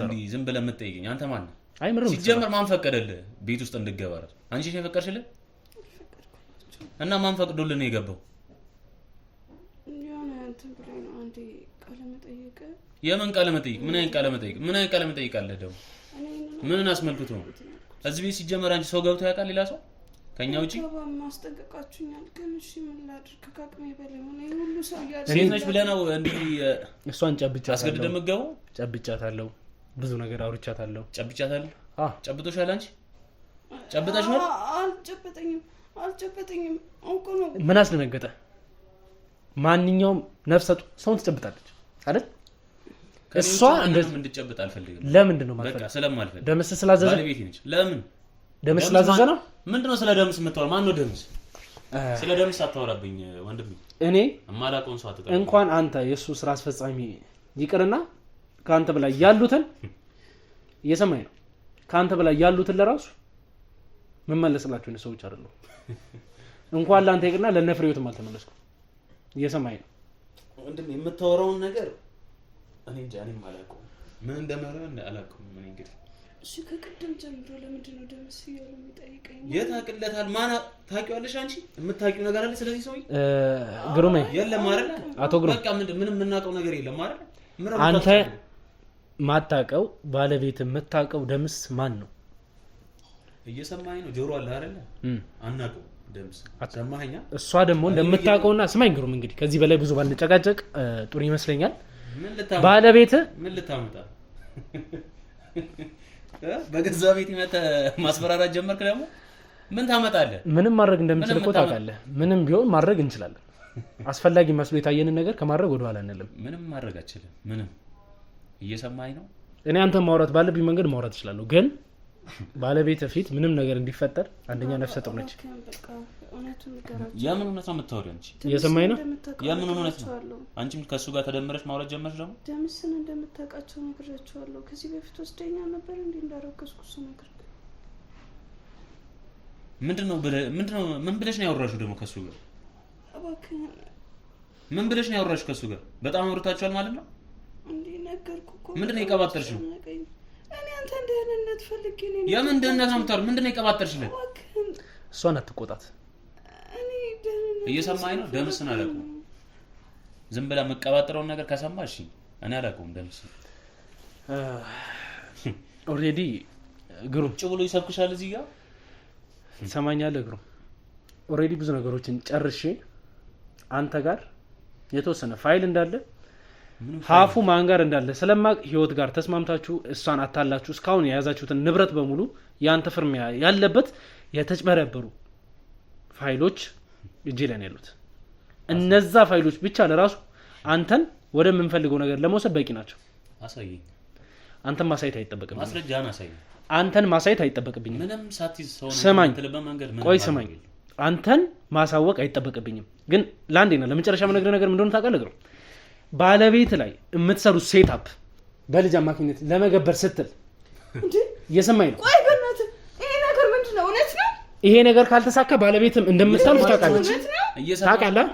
A: እንዴ ዝም ብለህ የምትጠይቀኝ አንተ ማን?
C: አይ ምር
A: ሲጀመር ማን ፈቀደልህ ቤት ውስጥ እንድገባ? አንቺ ነሽ የፈቀድሽልህ? እና ማን ፈቅዶልህ ነው የገባው?
D: የሆነ እንትን ብሎ ነው አንዴ ቃለ መጠይቅ።
A: የምን ቃለ መጠይቅ? ምን አይነት ቃለ መጠይቅ? ምን አይነት ቃለ መጠይቅ አለ ደግሞ? ምንን አስመልክቶ ነው? እዚህ ቤት ሲጀመር አንቺ ሰው ገብቶ ያውቃል? ሌላ ሰው ከኛ ውጪ?
D: ማስጠንቀቃችሁኛል፣ ግን እሺ ምን ላድርግ? ከአቅሜ በላይ ሆነ። ሁሉ ሰው ያለ
A: ሴት ነች ብለህ ነው እንዴ?
C: እሷን ጨብጫታለሁ።
A: አስገድደህ የምትገባው?
C: ጨብጫታለሁ። ብዙ ነገር አውርቻታለሁ።
A: ጨብጫታለሁ? ጨብጦሻል? አንቺ ጨብጠሽዋል?
D: አልጨበጠኝም። አውቆ ነው።
C: ምን አስደነገጠ? ማንኛውም ነፍሰ ጡር ሰውን ትጨብጣለች አይደል? እሷ እንደዚህ
A: እንድትጨብጥ አልፈልግም።
C: ለምንድን ነው ማለት?
A: በቃ ስለማልፈልግ።
C: ደምስ ስላዘዘ
A: ባለቤቴ ነች። ለምን
C: ደምስ ስላዘዘ ነው?
A: ምንድነው ስለ ደምስ የምታወራው? ማን ነው ደምስ? ስለ ደምስ አታወራብኝ ወንድሜ። እኔ የማላውቀውን ሰው አትጠራ።
C: እንኳን አንተ የሱ ስራ አስፈጻሚ ይቅርና ካንተ በላይ ያሉትን እየሰማኝ ነው። ካንተ በላይ ያሉትን ለራሱ መመለስላችሁ ነው ሰዎች አይደለም። እንኳን ላንተ ይቅርና ለነፍሬውትም አልተመለስኩም። እየሰማኝ ነው
A: ወንድሜ። የምታወራውን ነገር እኔ እንጃ። እኔም አላውቀውም ምን እንደማረው አላውቀውም። ምን እንግዲህ
D: እሺ ከቅድም ጀምሮ ለምንድን ነው ደምስ እያሉ የሚጠይቀኝ?
A: የት አቅለታል? ማን ታውቂዋለሽ አንቺ? የምታውቂው ነገር አለ ስለዚህ ሰውዬ?
C: ግሩሜ
A: የለም አይደል?
C: አቶ ግሩም
A: በቃ ምንም የምናውቀው ነገር የለም አይደል?
C: አንተ ማታውቀው ባለቤት የምታውቀው ደምስ ማን ነው?
A: እየሰማኸኝ ነው? ጆሮ አለ አይደል? አናውቀው ደምስ ሰማኸኛ? እሷ
C: ደግሞ እንደምታውቀውና ስማኝ ግሩም፣ እንግዲህ ከዚህ በላይ ብዙ ባንጨቃጨቅ ጥሩ ይመስለኛል። ባለቤት
A: ምን ልታመጣ በገዛ ቤት ይመጣ ማስፈራራት ጀመርክ? ደግሞ ምን ታመጣለህ?
C: ምንም ማድረግ እንደምችል እኮ ታውቃለህ። ምንም ቢሆን ማድረግ እንችላለን። አስፈላጊ መስሎ የታየንን ነገር ከማድረግ ወደ ኋላ አንልም።
A: ምንም ማድረግ አችልም። ምንም እየሰማኸኝ ነው?
C: እኔ አንተ ማውራት ባለብኝ መንገድ ማውራት እችላለሁ፣ ግን ባለቤት ፊት ምንም ነገር እንዲፈጠር አንደኛ ነፍሰ ጡር ነች።
A: የምን እውነት ነው የምታወሪው አንቺ?
C: እየሰማኝ ነው?
A: የምን እውነት ነው? አንቺም ከሱ ጋር ተደምረሽ ማውራት ጀመርሽ ደግሞ?
D: ደምስን እንደምታውቃቸው ነግሬያቸዋለሁ። ከዚህ በፊት ወስደኛ ነበር እንዴ እንዳረከስኩ እሱ ነገር
A: ምንድነው ምን ብለሽ ነው ያወራሽው ደግሞ ከሱ ጋር?
D: እባክህ
A: ምን ብለሽ ነው ያወራሽው ከሱ ጋር? በጣም አውርታችኋል ማለት ነው?
D: እንዴ ነገርኩ እኮ።
A: ምንድነው የቀባጠርሽው?
D: እኔ አንተ እንደህንነት ፈልጌ ነው።
A: የምን እንደህንነት ነው የምታወሪው? ምንድነው የቀባጠርሽለት?
C: እሷን አትቆጣት።
D: እኔ ደህንነት
A: እየሰማኝ ነው? ደምስን አላውቅም። ዝም ብላ መቀባጠረውን ነገር ከሰማሽ እኔ አላውቅም። ደምስ
C: ኦሬዲ ግሩም
A: ጭ ብሎ ይሰብክሻል እዚህ ጋር
C: ትሰማኛለህ? ግሩም ኦሬዲ ብዙ ነገሮችን ጨርሼ አንተ ጋር የተወሰነ ፋይል እንዳለ ሀፉ ማን ጋር እንዳለ ስለማቅ ህይወት ጋር ተስማምታችሁ እሷን አታላችሁ እስካሁን የያዛችሁትን ንብረት በሙሉ ያንተ ፍርም ያለበት የተጭበረበሩ ፋይሎች እጄ ላይ ነው ያሉት። እነዛ ፋይሎች ብቻ ለራሱ አንተን ወደ ምንፈልገው ነገር ለመውሰድ በቂ ናቸው።
A: አሳየኝ።
C: አንተን ማሳየት አይጠበቅብኝም።
A: ማስረጃን አሳየኝ።
C: አንተን ማሳየት አይጠበቅብኝም።
A: ምንም ሳትይዝ ሰው
C: ስማኝ፣
A: ተለበ መንገድ ምን
C: ቆይ ስማኝ። አንተን ማሳወቅ አይጠበቅብኝም። ግን ለአንዴና ለመጨረሻ የምነግርህ ነገር እንደሆነ ታውቃለህ? ግሩም ባለቤት ላይ የምትሰሩት ሴትአፕ በልጅ አማካኝነት ለመገበር ስትል
D: እንዴ
C: እየሰማኝ ነው?
D: ቆይ በእናትህ ይሄ ነገር ምንድነው? እውነት ነው?
C: ይሄ ነገር ካልተሳካ ባለቤትም እንደምታልፍ ታውቃለች። ታውቃለህ?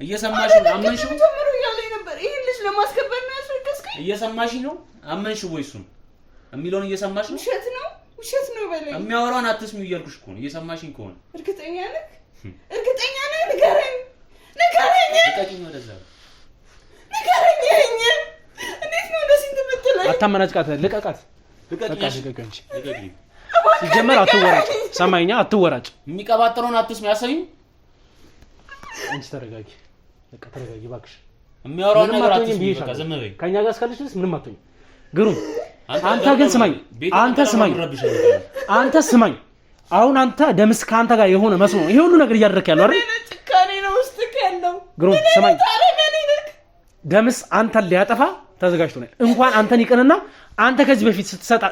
A: እየሰማሽ ነው? አመንሽው?
D: ጀምሩ እያለኝ ነበር። ይሄን ልጅ ለማስከበር ነው ያስረከስከኝ።
A: እየሰማሽ ነው? አመንሽው ወይ እሱን የሚለውን እየሰማሽ ነው?
D: ውሸት ነው በለኝ።
A: የሚያወራውን አትስሚው እያልኩሽ እኮ ነው። እየሰማሽኝ ከሆነ
D: እርግጠኛ ነህ? እርግጠኛ ነህ? ንገረኝ።
A: ልቀቂኝ፣ ወደዛ
D: ንገረኝ። እንዴት ነው እንደዚህ የምትለኝ?
C: አታመናጭቃት፣ ልቀቃት።
A: ልቀቂኝ።
C: ሲጀመር አትወራጭ። ሰማይኛ አትወራጭ።
A: የሚቀባጥረውን አትስሚ። አሰሚኝ።
C: አንቺ ተረጋጊ፣ በቃ ተረጋጊ እባክሽ።
A: የሚያወራውን ነገር አትስሚ። በቃ ዝም በይ።
C: ከኛ ጋር እስካለሽ ድረስ ምንም አትሆኝ። ግሩም አንተ ግን ስማኝ፣ አንተ ስማኝ። አሁን አንተ ደምስ ካንተ ጋር የሆነ መስሎ ይሄ ሁሉ ነገር እያደረክ ያለው አይደል?
D: ጭካኔ ነው ውስጥክ ያለው።
C: ግሩም ስማኝ፣ ደምስ አንተን ሊያጠፋ ተዘጋጅቶ ነው። እንኳን አንተን ይቅንና አንተ ከዚህ በፊት ስትሰጣ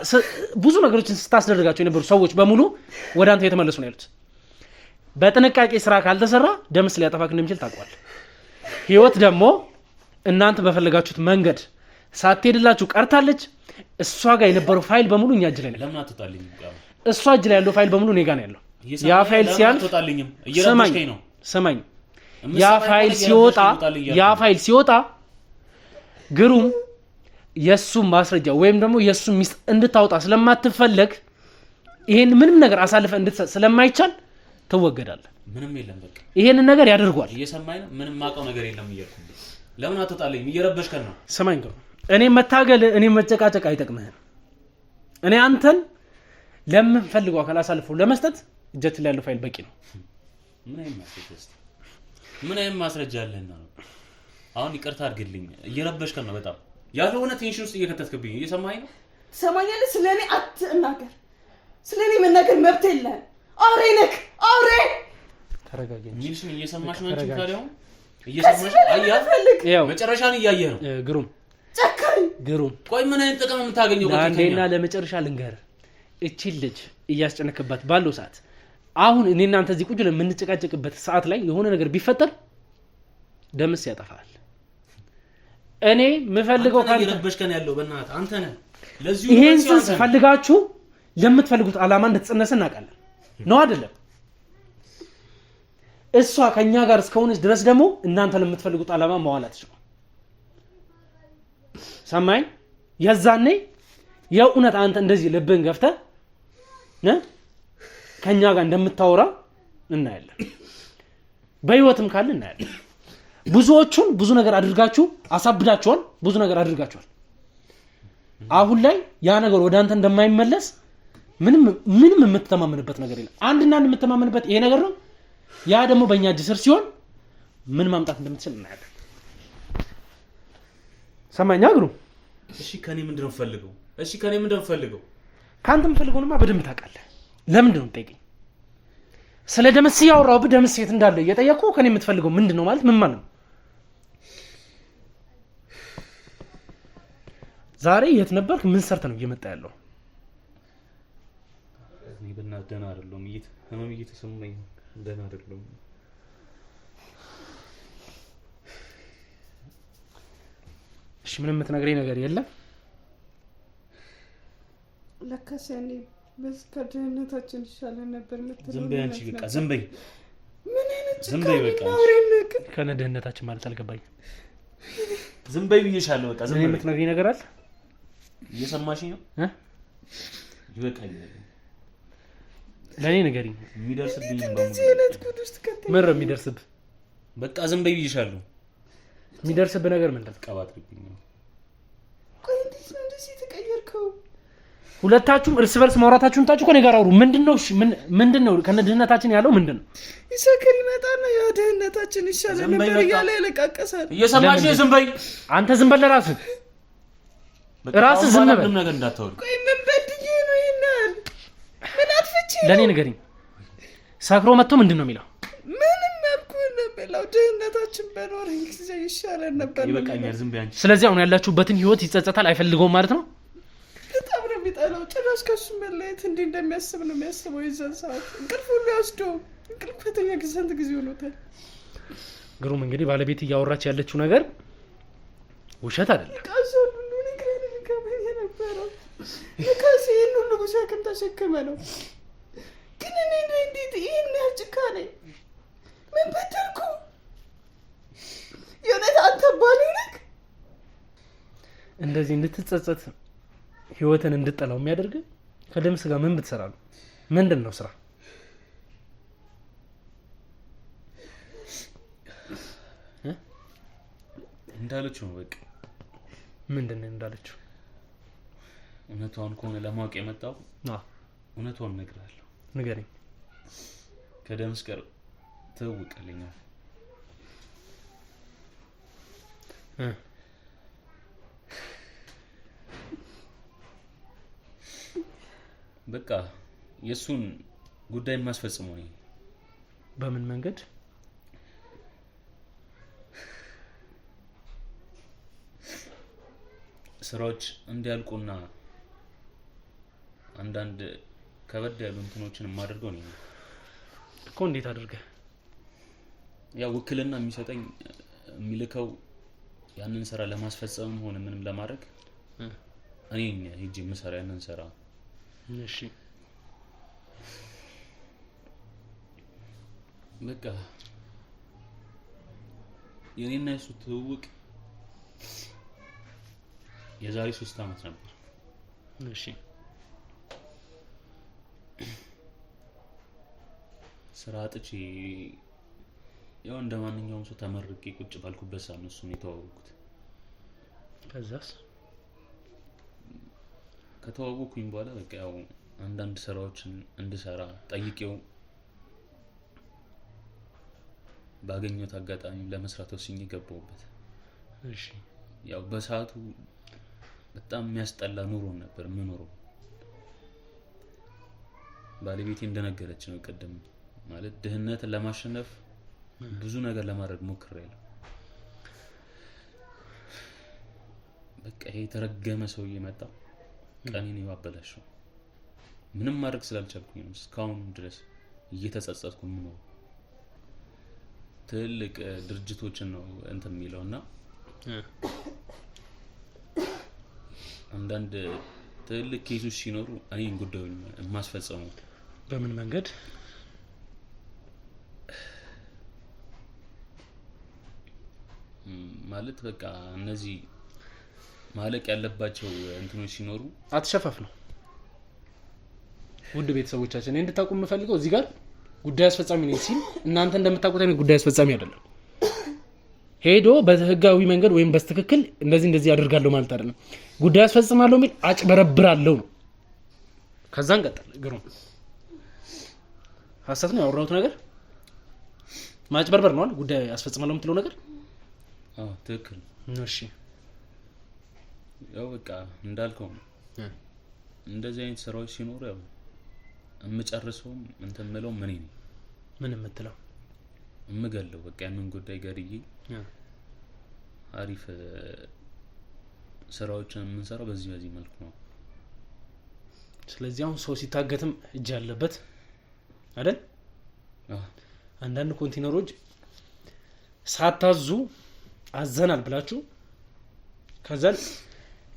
C: ብዙ ነገሮችን ስታስደርጋቸው የነበሩ ሰዎች በሙሉ ወደ አንተ የተመለሱ ነው ያሉት። በጥንቃቄ ስራ ካልተሰራ ደምስ ሊያጠፋክ እንደሚችል ታውቃለህ። ህይወት ደግሞ እናንተ በፈለጋችሁት መንገድ ሳትሄድላችሁ ቀርታለች። እሷ ጋር የነበረው ፋይል በሙሉ እኛ እጅ ላይ ነው።
A: ለምን አትጣልኝ?
C: እሷ እጅ ላይ ያለው ፋይል በሙሉ እኔ ጋር ነው ያለው። ያ ፋይል ሲያልፍ ስማኝ፣ ያ ፋይል ሲወጣ ግሩም የሱ ማስረጃ ወይም ደግሞ የሱ ሚስት እንድታወጣ ስለማትፈለግ ይሄን ምንም ነገር አሳልፈ እንድትሰጥ ስለማይቻል ትወገዳለህ።
A: ምንም የለም በቃ
C: ይሄንን ነገር ያደርጓል።
A: እየሰማኝ ነው? ምንም ማቀው ነገር የለም እያልኩኝ ለምን አትጣልኝ? እየረበሽከን ነው።
C: ስማኝ ግሩም፣ እኔ መታገል እኔ መጨቃጨቅ አይጠቅምህም። እኔ አንተን ለምንፈልገው አካል አሳልፈው ለመስጠት እጀት ላይ ያለው ፋይል በቂ ነው።
A: ምን አይነት ማስረጃ አለና ነው? አሁን ይቅርታ አድርግልኝ፣ እየረበሽከን ነው በጣም ያለውና ቴንሽን ውስጥ እየከተትክብኝ። እየሰማኝ ነው?
D: ትሰማኛለህ? ስለኔ አትናገር። ስለኔ መናገር መብት የለህም። አውሬ ነህ፣ አውሬ።
C: ተረጋጊ።
A: ሚልሽን እየሰማሽ ነው አንቺ? ታዲያው እየሰማሽ አያ መጨረሻን እያየህ ነው።
C: ግሩም
D: ጨካኝ
C: ግሩም።
A: ቆይ ምን አይነት ጥቅም የምታገኘው?
C: ለአንዴና ለመጨረሻ ልንገርህ፣ እቺ ልጅ እያስጨነክባት ባለው ሰዓት አሁን እኔ እናንተ እዚህ ቁጭ ብለን የምንጨቃጨቅበት ሰዓት ላይ የሆነ ነገር ቢፈጠር ደምስ ያጠፋል። እኔ የምፈልገው ካንተ
A: እየረበሽከን ያለው በእናትህ አንተ ነህ። ለዚህ
C: ይሄን ስንስ ፈልጋችሁ ለምትፈልጉት ዓላማ እንድትጸነስ እናውቃለን ነው አይደለም? እሷ ከኛ ጋር እስከሆነች ድረስ ደግሞ እናንተ ለምትፈልጉት ዓላማ መዋል አትችሉም። ሰማኝ? የዛኔ የእውነት አንተ እንደዚህ ልብን ገፍተህ ከኛ ጋር እንደምታወራ እናያለን። በህይወትም ካለ እናያለን። ብዙዎቹን ብዙ ነገር አድርጋችሁ አሳብዳችኋል፣ ብዙ ነገር አድርጋችኋል። አሁን ላይ ያ ነገር ወደ አንተ እንደማይመለስ ምንም የምትተማመንበት ነገር የለም። አንድና አንድ የምትተማመንበት ይሄ ነገር ነው። ያ ደግሞ በእኛ እጅ ስር ሲሆን ምን ማምጣት እንደምትችል እናያለን። ሰማኛ ግሩ?
A: እሺ ከኔ ምንድነው ፈልገው? እሺ ከኔ ምንድነው ፈልገው?
C: ካንተ ምፈልገውንማ በደንብ ታውቃለህ። ለምንድነው የምትጠይቀኝ? ስለ ደምስ ያወራው በደምስ የት እንዳለ እየጠየቁ ከኔ የምትፈልገው ምንድነው ማለት ምን ማለት ነው? ዛሬ የት ነበርክ? ምን ሰርተ ነው እየመጣ ያለው?
A: ደህና አይደለሁም። ህመም እየተሰማኝ ደህና አይደለሁም።
C: እሺ ምንም የምትነግረኝ ነገር የለም?
D: ለካስ ያኔ በዚህ ከድህነታችን ይሻለን ነበር የምትለው።
A: ዝም በይ አንቺ በቃ ዝም በይ።
D: ምን አይነት
A: ዝም በይ በቃ።
C: ከነ ድህነታችን ማለት አልገባኝም።
A: ዝም በይ ብዬሻለሁ። በቃ ዝም በይ።
C: የምትነግረኝ ነገር አለ?
A: እየሰማሽኝ ነው? ይበቃኛል።
C: ለኔ ንገሪኝ።
A: የሚደርስብኝ
D: እንደዚህ አይነት ጉድ ውስጥ ከተኝ
C: ምን ነው የሚደርስብህ?
A: በቃ ዝም በይ ብዬሻለሁ።
C: የሚደርስብህ ነገር ምንድን ነው?
A: ቀባጥሪብኝ ነው።
D: ቆይ እንዴት ነው እንደዚህ የተቀየርከው?
C: ሁለታችሁም እርስ በርስ ማውራታችሁን ታችሁ ከኔ ጋር አውሩ። ምንድነው? እሺ ምንድነው ከነ ድህነታችን ያለው ምንድነው?
D: ይሰከር ይመጣና ያ ድህነታችን ይሻለን ነበር እያለ ያለቃቀሳል።
A: እየሰማሽ ነው? ዝም በይ
C: አንተ። ዝም በል ራስህ ዝም በል።
A: ምንም ነገር እንዳታወሪ።
D: ቆይ ምን በድዬ ነው ይሄን? ምን አጥፍቼ?
C: ለኔ ንገሪኝ። ሰክሮ መጥቶ ምንድነው የሚለው?
D: ምንም ያልኩህ ነው። ድህነታችን በኖረን ጊዜ ይሻለን ነበር።
A: ይበቃኛል። ዝም በይ አንቺ።
C: ስለዚህ አሁን ያላችሁበትን ህይወት ይጸጸታል፣ አይፈልገውም ማለት ነው?
D: በጣም ነው የሚጠላው። ጭራሽ ከሱ መለየት እንዲህ እንደሚያስብ ነው የሚያስበው። የዛን ሰዓት እንቅልፍ ሁሉ ያስደው። እንቅልፍ ከተኛ ጊዜ ስንት ጊዜ ሆኖታል።
C: ግሩም እንግዲህ ባለቤት እያወራች ያለችው ነገር ውሸት አይደለም።
D: ቃሰሉ ሁሉ ነገር ከበየ ነበረው። ለካሴ ይህን ሁሉ ጉሻክም ተሸክመ ነው። ግን እኔ እንዴት ይህን ያህል ጭካኔ ምን በደልኩ? የእውነት አንተ ባሌ ነህ?
C: እንደዚህ እንድትጸጸት ህይወትን እንድጠላው የሚያደርግ ከደምስ ጋር ምን ብትሰራ ነው? ምንድን ነው ስራ?
A: እንዳለችው ነው በቃ።
C: ምንድን ነው እንዳለችው?
A: እውነቷን ከሆነ ለማወቅ የመጣው እውነቷን እነግርሃለሁ።
C: ንገረኝ።
A: ከደምስ ጋር ትውውቅልኛል። በቃ የሱን ጉዳይ ማስፈጽመው ነው።
C: በምን መንገድ?
A: ስራዎች እንዲያልቁና አንዳንድ ከበድ ያሉ እንትኖችን የማደርገው ነው
C: እኮ። እንዴት አድርገህ?
A: ያው ውክልና የሚሰጠኝ የሚልከው ያንን ስራ ለማስፈጸም ሆነ ምንም ለማድረግ እኔ ሄጄ የምሰራ ያንን ስራ።
C: እሺ
A: በቃ የኔና የሱ ትውውቅ የዛሬ 3 አመት ነበር።
C: እሺ
A: ስራ አጥቼ ያው እንደማንኛውም ሰው ተመርቄ ቁጭ ባልኩበት ሰዓት ነው እሱን የተዋወቅኩት።
C: ከዛስ
A: ከተዋወቅኩኝ በኋላ በቃ ያው አንዳንድ ስራዎችን እንድሰራ ጠይቄው ባገኘሁት አጋጣሚ ለመስራት ወስኜ ገባሁበት።
C: እሺ
A: ያው በሰዓቱ በጣም የሚያስጠላ ኑሮ ነበር የምኖረው። ባለቤቴ እንደነገረች ነው ቀደም ማለት ድህነትን ለማሸነፍ ብዙ ነገር ለማድረግ ሞክሬያለሁ። በቃ ይሄ ተረገመ ሰውዬ መጣ ቀኔን ያበላሸው። ምንም ማድረግ ስላልቻልኩኝ ነው እስካሁን ድረስ እየተጸጸትኩ ነው። ትልቅ ድርጅቶችን ነው እንትን የሚለውና አንዳንድ ትልቅ ኬሶች ሲኖሩ እኔን ጉዳዩን ማስፈጸሙ።
C: በምን መንገድ?
A: ማለት በቃ እነዚህ ማለቅ ያለባቸው እንትኖች ሲኖሩ
C: አትሸፋፍ ነው። ውድ ቤተሰቦቻችን እንድታውቁ የምፈልገው እዚህ ጋር ጉዳይ አስፈጻሚ ነኝ ሲል እናንተ እንደምታውቁት እኔ ጉዳይ አስፈጻሚ አይደለም። ሄዶ በህጋዊ መንገድ ወይም በትክክል እንደዚህ ያደርጋለሁ ማለት አይደለም። ጉዳይ አስፈጽማለሁ የሚል አጭበረብራለሁ ነው። ከዛን ቀጥል ግሩም ሐሰት ነው ያወራሁት ነገር ማጭበርበር ነው አይደል? ጉዳይ አስፈጽማለሁ የምትለው ነገር
A: ትክክል
C: ነው። እሺ
A: ያው በቃ እንዳልከው እንደዚህ አይነት ስራዎች ሲኖሩ ያው እምጨርሰው እንትን ምለው ምን ነኝ
C: ምን የምትለው
A: እምገለው በቃ ያንን ጉዳይ ገርዬ አሪፍ ስራዎችን የምንሰራው በዚህ መልኩ ነው።
C: ስለዚህ አሁን ሰው ሲታገትም እጅ ያለበት አይደል? አንዳንድ ኮንቴነሮች ሳታዙ አዘናል ብላችሁ ከዛን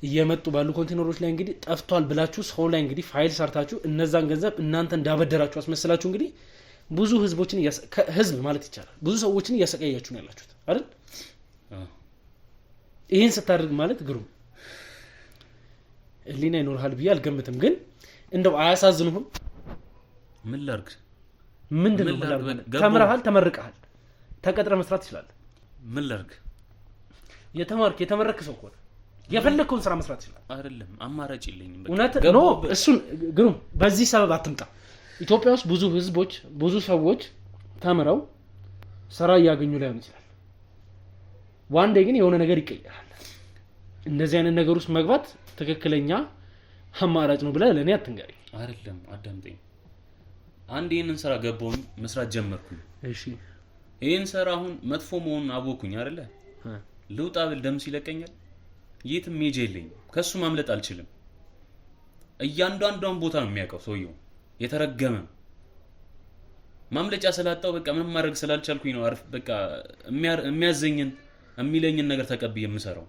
C: እየመጡ ባሉ ኮንቴነሮች ላይ እንግዲህ ጠፍቷል ብላችሁ ሰው ላይ እንግዲህ ፋይል ሰርታችሁ እነዛን ገንዘብ እናንተ እንዳበደራችሁ አስመስላችሁ እንግዲህ ብዙ ህዝቦችን ህዝብ ማለት ይቻላል ብዙ ሰዎችን እያሰቃያችሁ ነው ያላችሁት አይደል? ይሄን ስታደርግ ማለት ግሩም እሊና ይኖርሃል ብዬ አልገምትም። ግን እንደው አያሳዝኑህም?
A: ምን ላድርግ?
C: ምንድነው ተምረሃል፣ ተመርቀሃል፣ ተቀጥረ መስራት ይችላል።
A: ምን ላድርግ?
C: የተመረክ ሰው እኮ የፈለከውን ስራ መስራት ይችላል
A: አይደለም? አማራጭ የለኝም በቃ።
C: እውነት ነው። እሱን ግሩም በዚህ ሰበብ አትምጣ። ኢትዮጵያ ውስጥ ብዙ ህዝቦች ብዙ ሰዎች ተምረው ስራ እያገኙ ላይሆን ይችላል። ዋንዴ ግን የሆነ ነገር ይቀየራል። እንደዚህ አይነት ነገር ውስጥ መግባት ትክክለኛ አማራጭ ነው ብለህ ለኔ አትንገረኝ።
A: አይደለም አዳምጠኝ። አንድ ይሄንን ስራ ገባሁኝ መስራት ጀመርኩኝ።
C: እሺ
A: ይሄን ስራ አሁን መጥፎ መሆኑን አወኩኝ አይደለ? ልውጣ ብል ደም ሲለቀኛል። የትም ሄጄ የለኝም። ከሱ ማምለጥ አልችልም። እያንዳንዷን ቦታ ነው የሚያውቀው ሰውየው። የተረገመ ማምለጫ ስላጣው በቃ ምንም ማድረግ ስላልቻልኩኝ ነው አርፍ በቃ የሚያዘኝን የሚለኝን ነገር ተቀብዬ የምሰራው።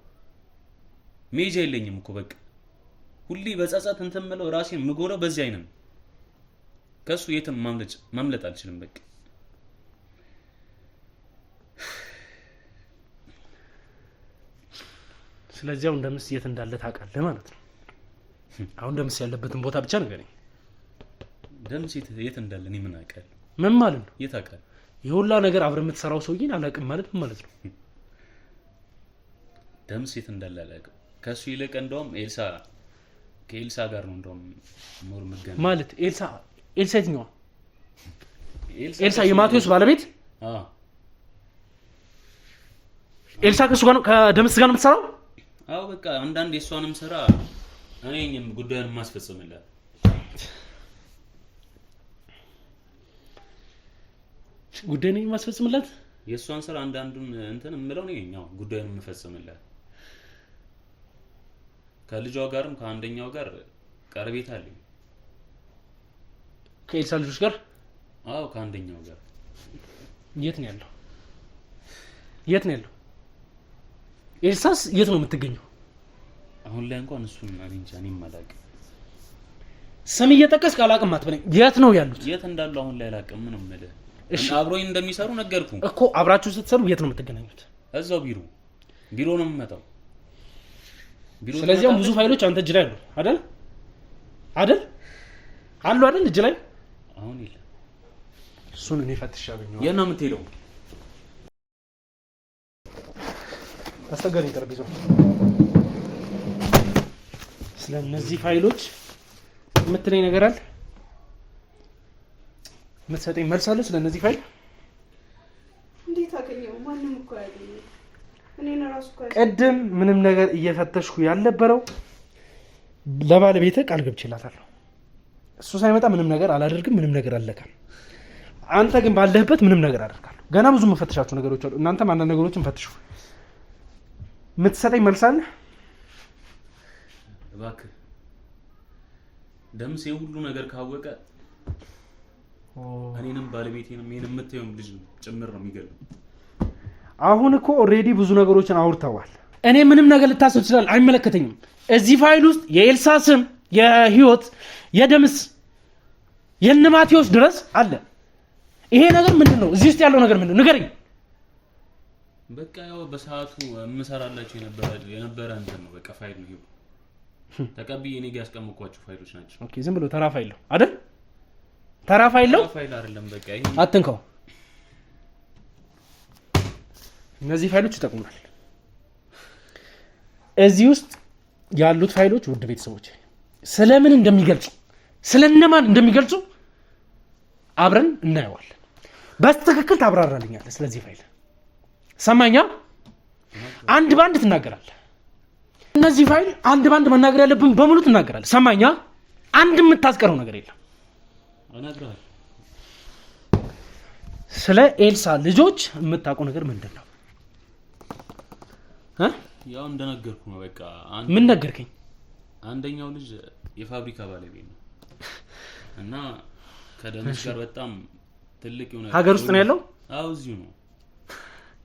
A: ሜጃ የለኝም እኮ በቃ ሁሌ በጸጸት እንተምለው ራሴን ምጎረው በዚህ አይነት ነው። ከሱ የትም ማምለጥ አልችልም በቃ።
C: ስለዚህ አሁን ደምስ የት እንዳለ ታውቃለህ ማለት ነው። አሁን ደምስ ያለበትን ቦታ ብቻ ንገረኝ።
A: ደምስ የት እንዳለ እኔ ምን አውቃለሁ?
C: ምን ማለት ነው?
A: የት አውቃለሁ?
C: የሁላ ነገር አብረህ የምትሰራው ሰውዬን አላውቅም ማለት ምን ማለት ነው?
A: ደምስ የት እንዳለ አላውቅም። ከሱ ይልቅ እንደውም ከኤልሳ ጋር ነው እንደውም ሞር መገናኘት
C: ማለት ኤልሳ የትኛዋ? ኤልሳ የማቴዎስ ባለቤት? ኤልሳ ከሱ ጋር ነው ከደምስ ጋር ነው የምትሰራው?
A: አዎ በቃ አንዳንድ የሷንም ስራ እኔ ነኝ ጉዳዩን ማስፈጸምላት።
C: ጉዳዩን ማስፈጸምላት?
A: የሷን ስራ አንዳንዱን እንትን እምለው እኔ ነኝ ጉዳዩን የምፈጽምላት። ከልጇ ጋርም ከአንደኛው ጋር ቀረቤታ አለኝ።
C: ከኤልሳ ልጆች ጋር?
A: አዎ ከአንደኛው ጋር።
C: የት ነው ያለው? ኤልሳስ የት ነው የምትገኘው?
A: አሁን ላይ እንኳን እሱን አግኝቻ እኔም አላውቅም።
C: ስም እየጠቀስክ አላውቅም አትበለኝ። የት ነው ያሉት?
A: የት እንዳሉ አሁን ላይ አላውቅም። ምንም ማለት እሺ አብሮኝ እንደሚሰሩ ነገርኩ
C: እኮ። አብራችሁ ስትሰሩ የት ነው የምትገናኙት?
A: እዛው ቢሮ ነው የምመጣው።
C: ስለዚህ ብዙ ፋይሎች አንተ እጅ ላይ አሉ አይደል? አሉ አይደል እጅ ላይ?
A: አሁን ይላል
C: እሱን እኔ ፈትሽ ያገኘው።
A: የት ነው የምትሄደው?
C: አስተጋሪ ጠረጴዛው። ስለነዚህ ፋይሎች የምትለኝ ነገር አለ? የምትሰጠኝ መልስ አለ ስለነዚህ ፋይል?
D: እንዴት አገኘው? ማንም እኮ ያገኘው እኔና ራሱ እኮ
C: ቀደም ምንም ነገር እየፈተሽኩ ያልነበረው ለባለቤቴ ቃል ገብቼላታለሁ። እሱ ሳይመጣ ምንም ነገር አላደርግም፣ ምንም ነገር አለካም። አንተ ግን ባለህበት ምንም ነገር አደርጋለሁ። ገና ብዙ መፈተሻቸው ነገሮች አሉ። እናንተም አንዳንድ ነገሮችን ፈትሹ። የምትሰጠኝ መልስ አለ?
A: እባክህ ደምሴ ሁሉ ነገር ካወቀ እኔንም ባለቤቴንም ይሄን የምታየው ልጅ ጭምር ነው የሚገለው።
C: አሁን እኮ ኦሬዲ ብዙ ነገሮችን አውርተዋል። እኔ ምንም ነገር ልታስብ ይችላል፣ አይመለከተኝም። እዚህ ፋይል ውስጥ የኤልሳ ስም፣ የህይወት፣ የደምስ፣ የነማቴዎስ ድረስ አለ። ይሄ ነገር ምንድነው? እዚህ ውስጥ ያለው ነገር ምንድነው? ንገረኝ።
A: በቃ ያው በሰዓቱ የምሰራላችሁ የነበረ እንትን ነው። በቃ ፋይል ነው ይሄ። ተቀብዬ እኔ ጋር ያስቀመጥኳቸው ፋይሎች ናቸው።
C: ኦኬ ዝም ብሎ ተራ ፋይል ነው አይደል? ተራ ፋይል ነው።
A: ፋይል አይደለም። በቃ ይሄ
C: አትንካው። እነዚህ ፋይሎች ይጠቅሙናል። እዚህ ውስጥ ያሉት ፋይሎች ውድ ቤተሰቦች ስለምን እንደሚገልጹ ስለነማን እንደሚገልጹ አብረን እናየዋለን። በትክክል ታብራራልኛለህ ስለዚህ ፋይል። ሰማኛ? አንድ ባንድ ትናገራለህ። እነዚህ ፋይል አንድ ባንድ መናገር ያለብን በሙሉ ትናገራለህ። ሰማኛ? አንድ የምታስቀረው ነገር የለም።
A: አናግራለሁ።
C: ስለ ኤልሳ ልጆች የምታውቀው ነገር ምንድነው?
A: ያው እንደነገርኩ ነው። በቃ
C: ምን ነገርከኝ?
A: አንደኛው ልጅ የፋብሪካ ባለቤት ነው እና ከደምስ ጋር በጣም ትልቅ የሆነ
C: ሀገር ውስጥ ነው ያለው?
A: አዎ እዚሁ ነው።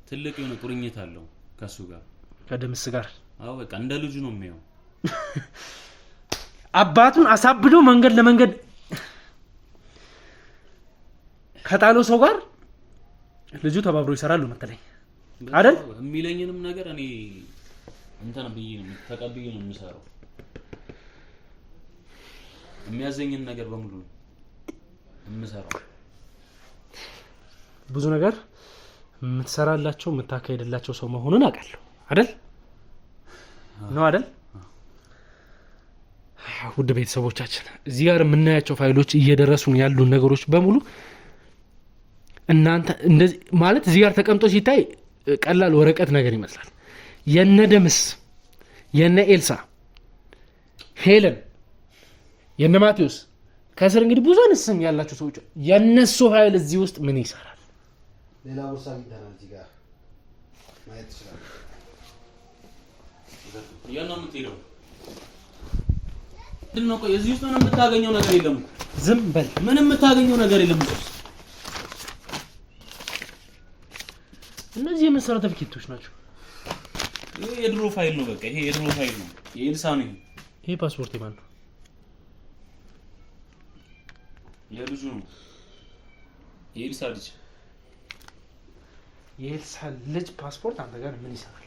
A: ትልቅ የሆነ ቁርኝት አለው ከሱ ጋር
C: ከደምስ ጋር።
A: አዎ በቃ እንደ ልጁ ነው የሚያው።
C: አባቱን አሳብዶ መንገድ ለመንገድ ከጣለው ሰው ጋር ልጁ ተባብሮ ይሰራሉ መተለኝ አይደል?
A: የሚለኝንም ነገር እኔ እንትን ብዬ ነው ተቀብዬ ነው የምሰራው። የሚያዘኝን ነገር በሙሉ የምሰራው።
C: ብዙ ነገር የምትሰራላቸው የምታካሄድላቸው ሰው መሆኑን አውቃለሁ አይደል? ነው አይደል? ውድ ቤተሰቦቻችን እዚህ ጋር የምናያቸው ፋይሎች እየደረሱን ያሉ ነገሮች በሙሉ እናንተ እንደዚህ ማለት እዚህ ጋር ተቀምጦ ሲታይ ቀላል ወረቀት ነገር ይመስላል። የነ ደምስ የነ ኤልሳ ሄለን የነ ማቴዎስ ከስር እንግዲህ ብዙ አንስም ያላችሁ ሰዎች የነሱ ፋይል እዚህ ውስጥ ምን ይሰራል?
B: ሌላ ቦርሳ ይታናል እዚህ ጋር ማየት ይችላል።
A: ያለው ምትሄደው ድነው ቆይ እዚህ ውስጥ ምንም የምታገኘው ነገር የለም።
C: ዝም በል።
A: ምንም የምታገኘው ነገር የለም።
C: እነዚህ የመሰረተ ሰርተፊኬቶች ናቸው።
A: ይሄ የድሮ ፋይል ነው። በቃ ይሄ የድሮ ፋይል ነው። የኤልሳ ነው።
C: ይሄ ፓስፖርት የማን ነው?
A: የልጁ ነው። የኤልሳ ልጅ።
C: የኤልሳ ልጅ ፓስፖርት አንተ ጋር ምን ይሰራል?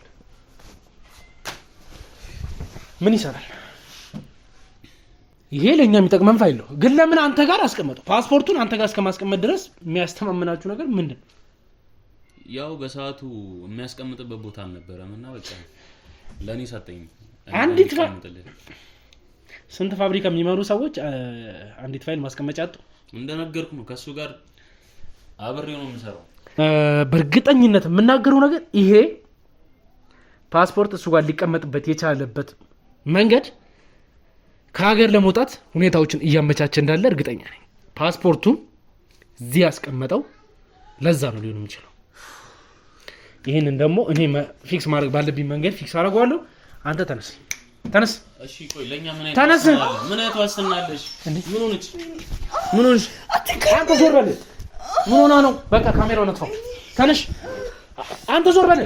C: ምን ይሰራል? ይሄ ለኛ የሚጠቅመን ፋይል ነው። ግን ለምን አንተ ጋር አስቀመጠው? ፓስፖርቱን አንተ ጋር እስከማስቀመጥ ድረስ የሚያስተማምናችሁ ነገር ምንድን ነው?
A: ያው በሰዓቱ የሚያስቀምጥበት ቦታ አልነበረም እና በቃ ለኔ ሰጠኝ።
C: አንዲት ስንት ፋብሪካ የሚመሩ ሰዎች አንዲት ፋይል ማስቀመጫ አጡ።
A: እንደነገርኩ ነው ከሱ ጋር አብሬው ነው የምሰራው።
C: በእርግጠኝነት የምናገረው ነገር ይሄ ፓስፖርት እሱ ጋር ሊቀመጥበት የቻለበት መንገድ ከሀገር ለመውጣት ሁኔታዎችን እያመቻቸ እንዳለ እርግጠኛ ነኝ። ፓስፖርቱን እዚህ ያስቀመጠው ለዛ ነው ሊሆን የሚችለው። ይሄንን ደግሞ እኔ ፊክስ ማድረግ ባለብኝ መንገድ ፊክስ አደርገዋለሁ። አንተ ተነስ።
A: እሺ ቆይ ለኛ ምን አይነት ዋስትና አለሽ? ምን ሆነች?
C: አንተ ዞር በል። ምን ሆና ነው? በቃ ካሜራውን አጥፋው። ተነሽ። አንተ ዞር በል።